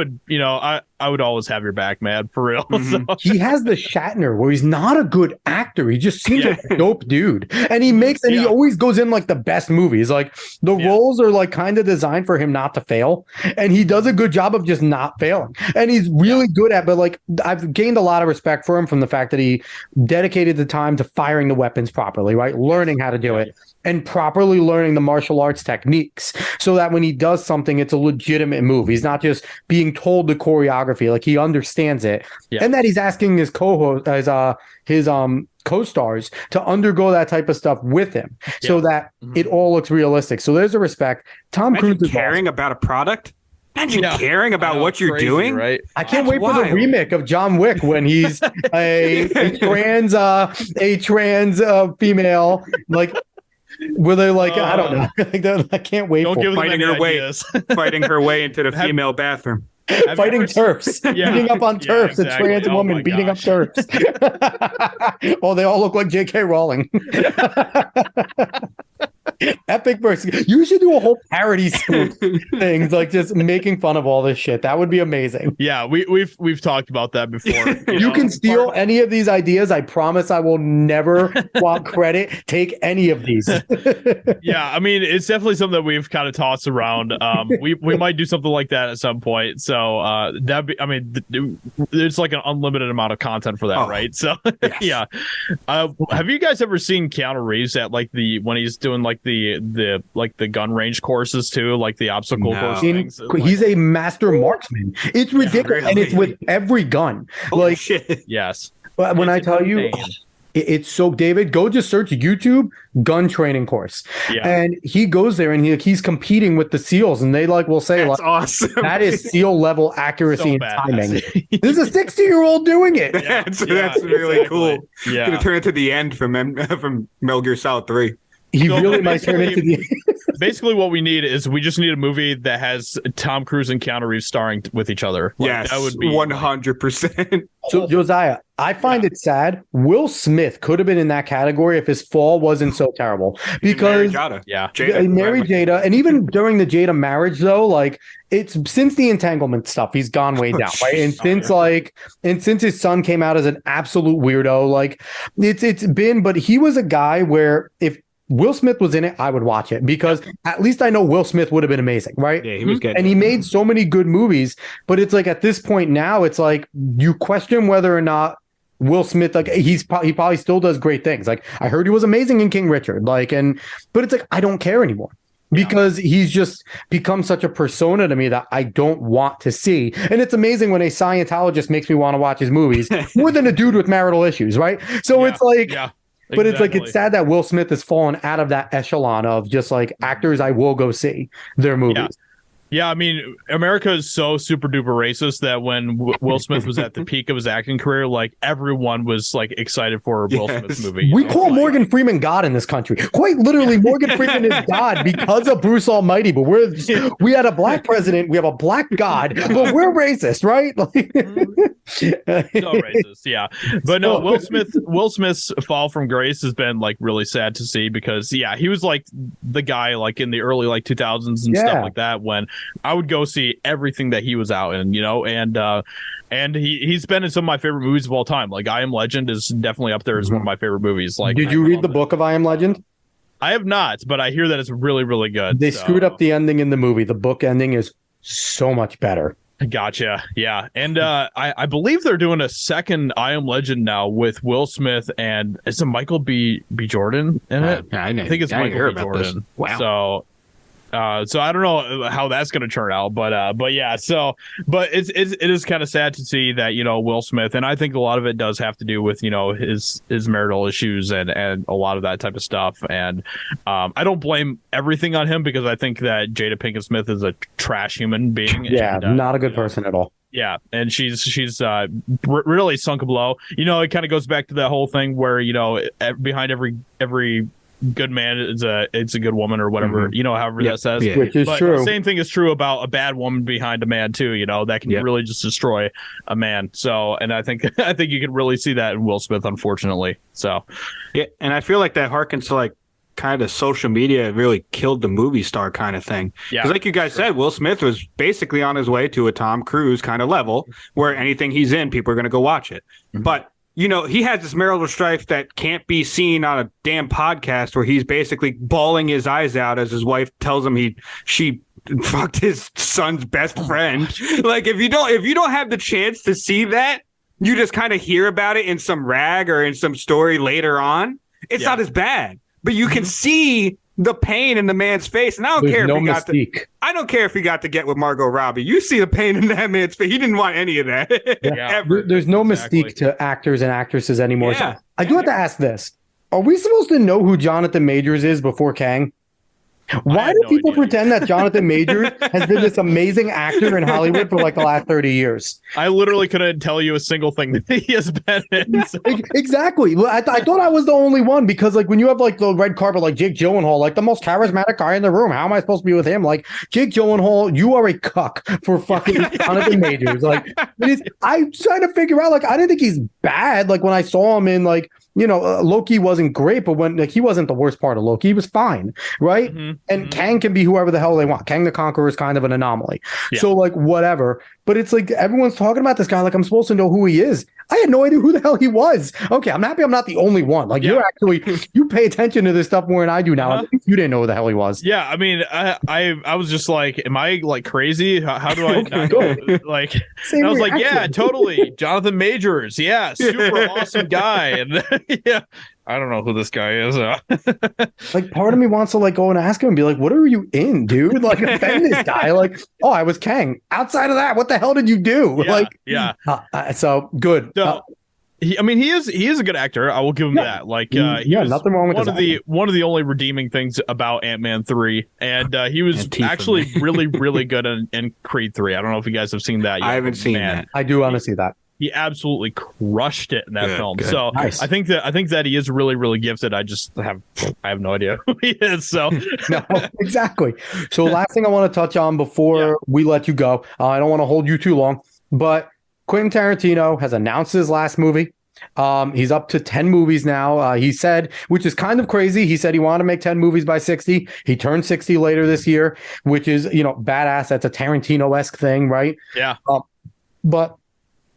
would always have your back, man, for real. Mm-hmm. So. He has the Shatner where he's not a good actor. He just seems like a dope dude, and he always goes in like the best movies. Like the roles are like kind of designed for him not to fail, and he does a good job of just not failing. And he's really good at. But like I've gained a lot of respect for him from the fact that he dedicated the time to firing the weapons properly, right, learning how to do it. And properly learning the martial arts techniques so that when he does something, it's a legitimate move. He's not just being told the choreography, like he understands it. Yeah. And that he's asking his co-stars to undergo that type of stuff with him so that it all looks realistic. So there's a respect. Tom Cruise is caring about a product. Imagine caring about what you're doing, right? I can't wait for the remake of John Wick when he's a trans female, like. Were they like I don't know? I can't wait. Don't give them fighting her way into the female bathroom. Fighting turfs, beating up on turfs. Exactly. A trans woman beating up turfs. Oh, they all look like J.K. Rowling. EpicVerse. You should do a whole parody spoof things, like just making fun of all this shit. That would be amazing. Yeah, we've talked about that before. You can steal any of these ideas. I promise I will never want credit. Take any of these. Yeah, I mean, it's definitely something that we've kind of tossed around. We might do something like that at some point. So that'd be, I mean, there's like an unlimited amount of content for that, right? So yes. yeah. Have you guys ever seen Keanu Reeves at like when he's doing like the gun range courses too, like the obstacle course things? He's a master marksman. It's ridiculous, and it's with every gun. Like shit. Yes. But when I tell you, it's so, David, go just search YouTube gun training course. Yeah. And he goes there and he's competing with the SEALs, and they will say, that's awesome. That is SEAL level accuracy and timing. This is a 60-year-old doing it. Yeah, that's really cool. Yeah. Gonna turn it to the end from Metal Gear Solid 3. He really might turn into the. Basically, what we need is we just need a movie that has Tom Cruise and Keanu Reeves starring with each other. Yes, that would be 100%. So, Josiah, I find it sad. Will Smith could have been in that category if his fall wasn't so terrible. Because Jada, and even during the Jada marriage, though, it's since the entanglement stuff, he's gone way down, right? And since his son came out as an absolute weirdo, it's been. But he was a guy where if Will Smith was in it, I would watch it, because at least I know Will Smith would have been amazing, right? Yeah, he was good. And he made so many good movies, but it's at this point now, it's you question whether or not Will Smith, he probably still does great things. I heard he was amazing in King Richard, but it's I don't care anymore. Because he's just become such a persona to me that I don't want to see. And it's amazing when a Scientologist makes me want to watch his movies more than a dude with marital issues, right? So it's but it's sad that Will Smith has fallen out of that echelon of just actors I will go see their movies. Yeah, I mean, America is so super duper racist that when Will Smith was at the peak of his acting career, everyone was excited for a Will Smith movie. We call Morgan Freeman God in this country. Quite literally, Morgan Freeman is God because of Bruce Almighty. But we had a black president, we have a black God, but we're racist, right? So racist, yeah. But no, Will Smith's fall from grace has been really sad to see, because he was the guy in the early 2000s and stuff like that, when I would go see everything that he was out in, and he's been in some of my favorite movies of all time. I Am Legend is definitely up there as one of my favorite movies. Did you read the book of I Am Legend? I have not, but I hear that it's really, really good. They screwed up the ending in the movie. The book ending is so much better. Gotcha. Yeah. And I believe they're doing a second I Am Legend now with Will Smith, and is it Michael B. Jordan in it? I think it's Michael B. Jordan. This. Wow. So I don't know how that's going to turn out, but yeah. So, but it is kind of sad to see that, Will Smith, and I think a lot of it does have to do with, his marital issues and a lot of that type of stuff. And I don't blame everything on him, because I think that Jada Pinkett Smith is a trash human being. Yeah, and, not a good person at all. Yeah, and she's really sunk a blow. It kind of goes back to that whole thing where, behind every good man it's a good woman, or whatever, however that says. Yeah. Which is true. The same thing is true about a bad woman behind a man too, that can really just destroy a man. So, and I think you can really see that in Will Smith, unfortunately. So yeah, and I feel like that harkens to kind of social media really killed the movie star kind of thing. Yeah, because you guys said, Will Smith was basically on his way to a Tom Cruise kind of level, where anything he's in, people are going to go watch it. But he has this marital strife that can't be seen on a damn podcast, where he's basically bawling his eyes out as his wife tells him she fucked his son's best friend. If you don't have the chance to see that, you just kind of hear about it in some rag or in some story later on. It's not as bad, but you can see the pain in the man's face. And I don't care if he got to get with Margot Robbie. You see the pain in that man's face. He didn't want any of that. There's no mystique to actors and actresses anymore. So I do have to ask this. Are we supposed to know who Jonathan Majors is before Kang? Why do people pretend that Jonathan Majors has been this amazing actor in Hollywood for the last 30 years? I literally couldn't tell you a single thing that he has been in. So. Exactly. Well, I thought I was the only one, because when you have the red carpet, Jake Gyllenhaal, the most charismatic guy in the room, how am I supposed to be with him? Jake Gyllenhaal, you are a cuck for fucking Jonathan Majors. I'm trying to figure out, I didn't think he's bad. When I saw him in Loki wasn't great, but when he wasn't the worst part of Loki, he was fine, right? And Kang can be whoever the hell they want. Kang the Conqueror is kind of an anomaly. So like whatever. But it's like everyone's talking about this guy like I'm supposed to know who he is. I had no idea who the hell he was. Okay, I'm happy I'm not the only one. Like you're actually you pay attention to this stuff more than I do now. You didn't know who the hell he was. Yeah, I mean, I was just like, am I like crazy? How do I not know? Like? I was like, yeah, totally. Jonathan Majors, yeah, super awesome guy. And yeah, I don't know who this guy is. Like part of me wants to like go and ask him and be like, what are you in, dude? Like offend this guy. Like, oh, I was Kang. Outside of that, what the hell did you do? So good. So, he is a good actor. I will give him that. Like, he was nothing wrong with one of the only redeeming things about Ant-Man 3, and he was actually really, really good in Creed 3. I don't know if you guys have seen that yet. I haven't seen that. I do want to see that. He absolutely crushed it in that film. Good. So Nice. I think that he is really, really gifted. I have no idea who he is. So no, exactly. So last thing I want to touch on before we let you go, I don't want to hold you too long, but Quentin Tarantino has announced his last movie. He's up to 10 movies now. He said, which is kind of crazy. He said he wanted to make 10 movies by 60. He turned 60 later this year, which is, badass. That's a Tarantino-esque thing, right? Yeah. But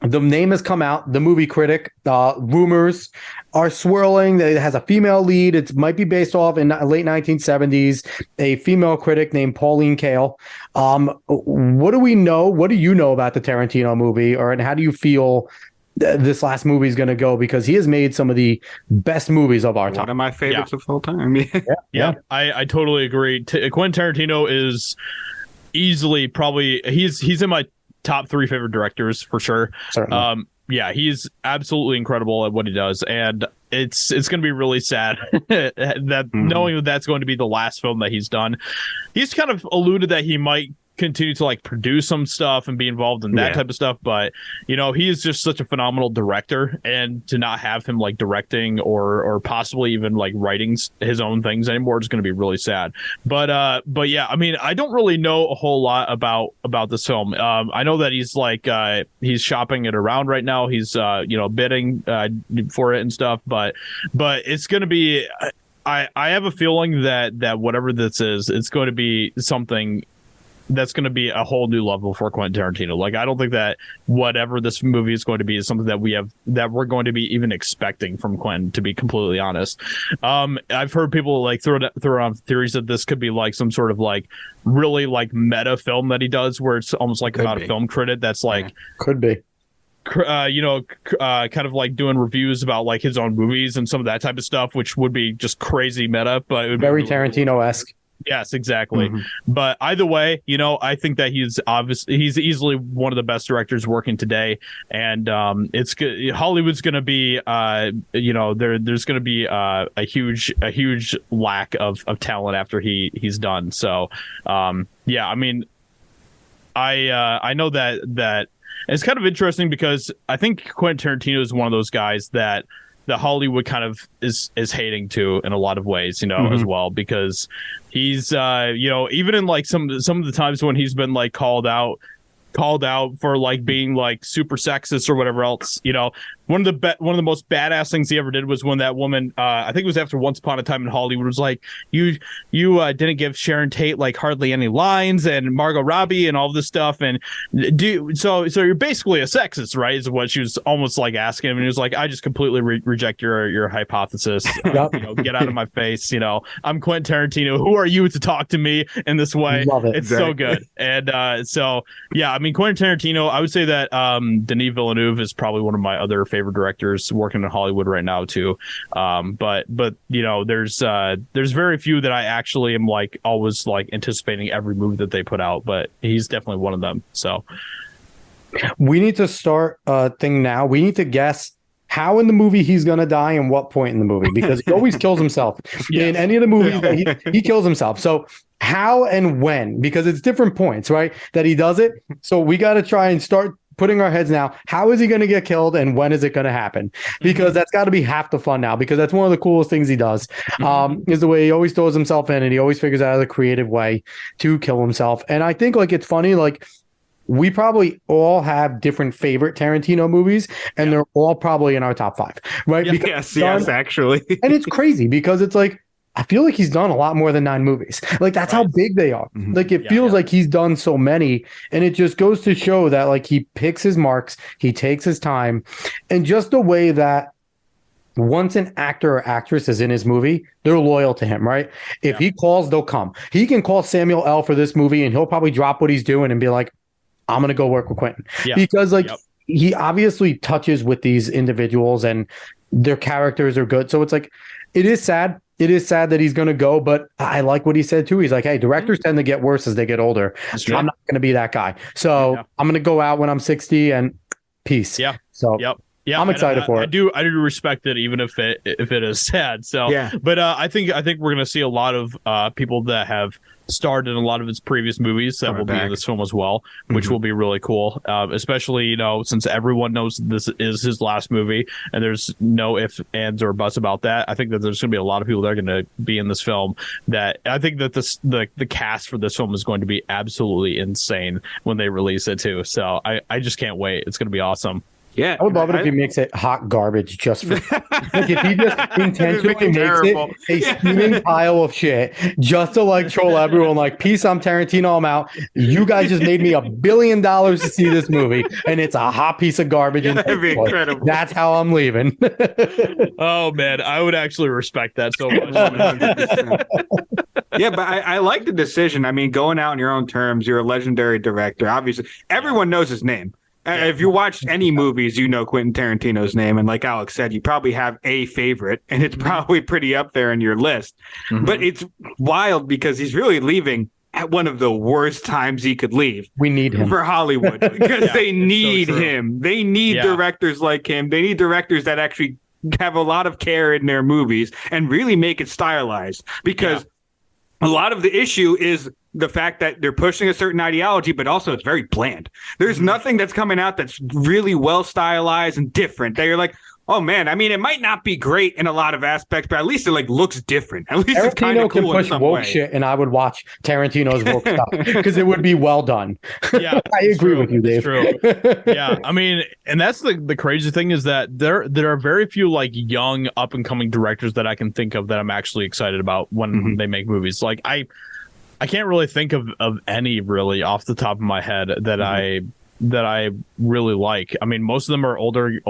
the name has come out. The movie critic, rumors are swirling. It has a female lead. It might be based off in late 1970s, a female critic named Pauline Kael. What do we know? What do you know about the Tarantino movie, and how do you feel this last movie is going to go? Because he has made some of the best movies of our time. One of my favorites of all time. I totally agree. Quentin Tarantino is easily probably he's in my top 3 favorite directors for sure. Certainly. He's absolutely incredible at what he does, and it's going to be really sad that knowing that that's going to be the last film that he's done. He's kind of alluded that he might continue to like produce some stuff and be involved in that type of stuff, but he is just such a phenomenal director, and to not have him like directing or possibly even like writing his own things anymore is going to be really sad. But yeah, I mean, I don't really know a whole lot about this film. I know that he's shopping it around right now. He's bidding for it and stuff, but it's going to be I have a feeling that whatever this is, it's going to be something that's going to be a whole new level for Quentin Tarantino. Like, I don't think that whatever this movie is going to be is something that we're going to be even expecting from Quentin, to be completely honest. I've heard people like throw around theories that this could be like some sort of like really like meta film that he does, where it's almost like about a film critic that's like could be kind of like doing reviews about like his own movies and some of that type of stuff, which would be just crazy meta, but it would very be Tarantino-esque. Yes, exactly. But either way, I think that he's easily one of the best directors working today, and it's good. Hollywood's going to be, there's going to be a huge lack of talent after he's done. So, yeah, I mean, I know that it's kind of interesting because I think Quentin Tarantino is one of those guys that Hollywood kind of is hating to in a lot of ways, as well, because he's even in like some of the times when he's been like called out for like being like super sexist or whatever else, one of the most badass things he ever did was when that woman, I think it was after Once Upon a Time in Hollywood, was like, you didn't give Sharon Tate like hardly any lines, and Margot Robbie and all this stuff, and so you're basically a sexist, right? Is what she was almost like asking him, and he was like, I just completely reject your hypothesis. Get out of my face. I'm Quentin Tarantino. Who are you to talk to me in this way? Love it. It's so good. And so yeah, I mean, Quentin Tarantino, I would say that Denis Villeneuve is probably one of my other favorite directors working in Hollywood right now too. But there's very few that I actually am like always like anticipating every movie that they put out, but he's definitely one of them. So we need to start a thing now. We need to guess how in the movie he's going to die and what point in the movie, because he always kills himself in any of the movies that he kills himself. So how and when, because it's different points, right, that he does it. So we got to try and start putting our heads now. How is he going to get killed and when is it going to happen? Because that's got to be half the fun now, because that's one of the coolest things he does, is the way he always throws himself in, and he always figures out a creative way to kill himself. And I think like it's funny, like we probably all have different favorite Tarantino movies, and they're all probably in our top 5, right? Yes, actually. And it's crazy because it's like, I feel like he's done a lot more than 9 movies. Like, that's how big they are. Like, it feels like he's done so many, and it just goes to show that, like, he picks his marks, he takes his time, and just the way that once an actor or actress is in his movie, they're loyal to him, right? If he calls, they'll come. He can call Samuel L. for this movie, and he'll probably drop what he's doing and be like, I'm going to go work with Quentin. Because, like, he obviously touches with these individuals, and their characters are good. So it's like, it is sad. It is sad that he's going to go, but I like what he said too. He's like, hey, directors tend to get worse as they get older. I'm not going to be that guy. So I'm going to go out when I'm 60 and peace. Yeah. So yeah, I'm excited for it. I do respect it, even if it is sad. So but I think we're going to see a lot of people that have starred in a lot of his previous movies that will be in this film as well, which will be really cool. Especially, you know, since everyone knows this is his last movie and there's no ifs, ands, or buts about that. I think that there's going to be a lot of people that are going to be in this film. That I think that the cast for this film is going to be absolutely insane when they release it too. So I just can't wait. It's going to be awesome. Yeah, I would love it if he makes it hot garbage just for like if he just intentionally makes it a steaming pile of shit just to like troll everyone. Like, peace, I'm Tarantino, I'm out. You guys just made me $1 billion to see this movie, and it's a hot piece of garbage. That'd be incredible. That's how I'm leaving. Oh man, I would actually respect that so much. Yeah, but I like the decision. I mean, going out on your own terms, you're a legendary director. Obviously, everyone knows his name. If you watched any movies, you know Quentin Tarantino's name. And like Alex said, you probably have a favorite, and it's probably pretty up there in your list. But it's wild because he's really leaving at one of the worst times he could leave. We need him for Hollywood because they need him. They need directors like him. They need directors that actually have a lot of care in their movies and really make it stylized, because a lot of the issue is the fact that they're pushing a certain ideology, but also it's very bland. There's nothing that's coming out that's really well stylized and different. That you're like, oh man, I mean, it might not be great in a lot of aspects, but at least it like looks different. At least it's kind of cool can push in some woke way. shit, and I would watch Tarantino's woke stuff because it would be well done. Yeah, I agree with you, Dave. True. Yeah, I mean, and that's the crazy thing is that there are very few like young up and coming directors that I can think of that I'm actually excited about when they make movies. Like I can't really think of any really off the top of my head that I really like. I mean, most of them are older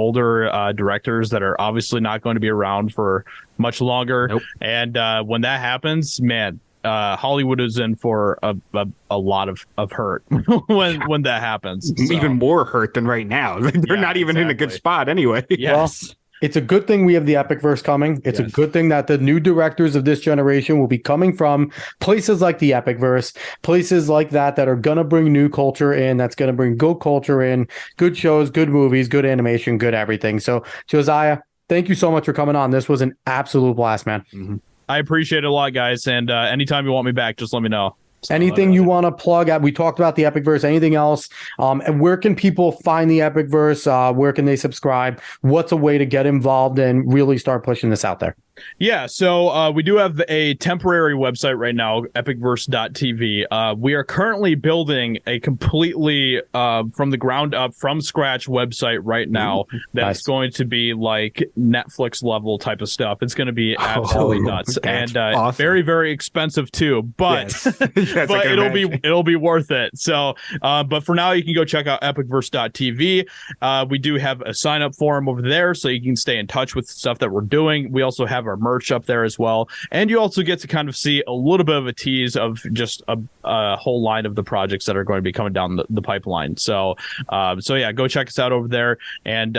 directors that are obviously not going to be around for much longer. Nope. And when that happens, man, Hollywood is in for a lot of hurt when that happens. So. Even more hurt than right now. They're not even in a good spot anyway. Yes. Well, it's a good thing we have the EpicVerse coming. It's a good thing that the new directors of this generation will be coming from places like the EpicVerse, places like that are going to bring new culture in, that's going to bring good culture in, good shows, good movies, good animation, good everything. So, Josiah, thank you so much for coming on. This was an absolute blast, man. I appreciate it a lot, guys. And anytime you want me back, just let me know. Anything you want to plug? We talked about the EpicVerse. Anything else? And where can people find the EpicVerse? Where can they subscribe? What's a way to get involved and really start pushing this out there? Yeah, so we do have a temporary website right now, epicverse.tv. We are currently building a completely from the ground up, from scratch website right now that's going to be like Netflix level type of stuff. It's going to be absolutely nuts and awesome. Very, very expensive too, but yes, but it'll be worth it. So, but for now, you can go check out epicverse.tv. We do have a sign up forum over there, so you can stay in touch with stuff that we're doing. We also have our merch up there as well, and you also get to kind of see a little bit of a tease of just a whole line of the projects that are going to be coming down the pipeline. So yeah, go check us out over there, and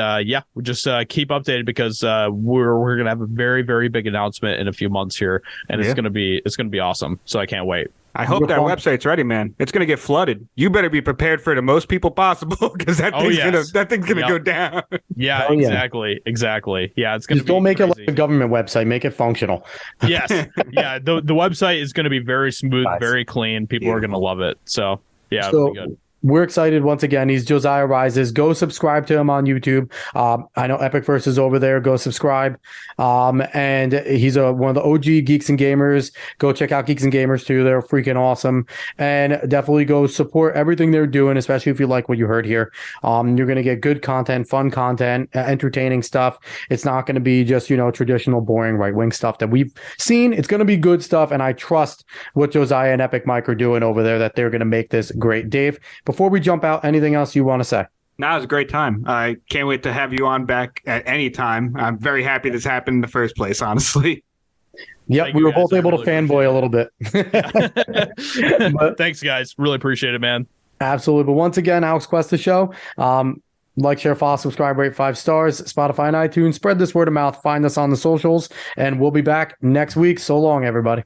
we just keep updated because we're gonna have a very, very big announcement in a few months here, and it's gonna be awesome. So I can't wait. I hope that website's ready, man. It's going to get flooded. You better be prepared for the most people possible because that thing's going to go down. Yeah, exactly. Yeah, it's going to just don't make it like a government website. Make it functional. Yes. Yeah, the website is going to be very smooth, very clean. People are going to love it. So, yeah, it'll be good. we're excited once again. He's Josiah Rises. Go subscribe to him on YouTube. I know EpicVerse is over there. Go subscribe. And he's one of the OG Geeks and Gamers. Go check out Geeks and Gamers too. They're freaking awesome. And definitely go support everything they're doing, especially if you like what you heard here. You're going to get good content, fun content, entertaining stuff. It's not going to be just, traditional, boring right-wing stuff that we've seen. It's going to be good stuff. And I trust what Josiah and Epic Mike are doing over there, that they're going to make this great. Dave, before we jump out, anything else you want to say? No, it was a great time. I can't wait to have you on back at any time. I'm very happy this happened in the first place, honestly. Yep, we were both able to fanboy a little bit. But, thanks, guys. Really appreciate it, man. Absolutely. But once again, Alex Quest the show. Like, share, follow, subscribe, rate 5 stars, Spotify and iTunes. Spread this word of mouth. Find us on the socials, and we'll be back next week. So long, everybody.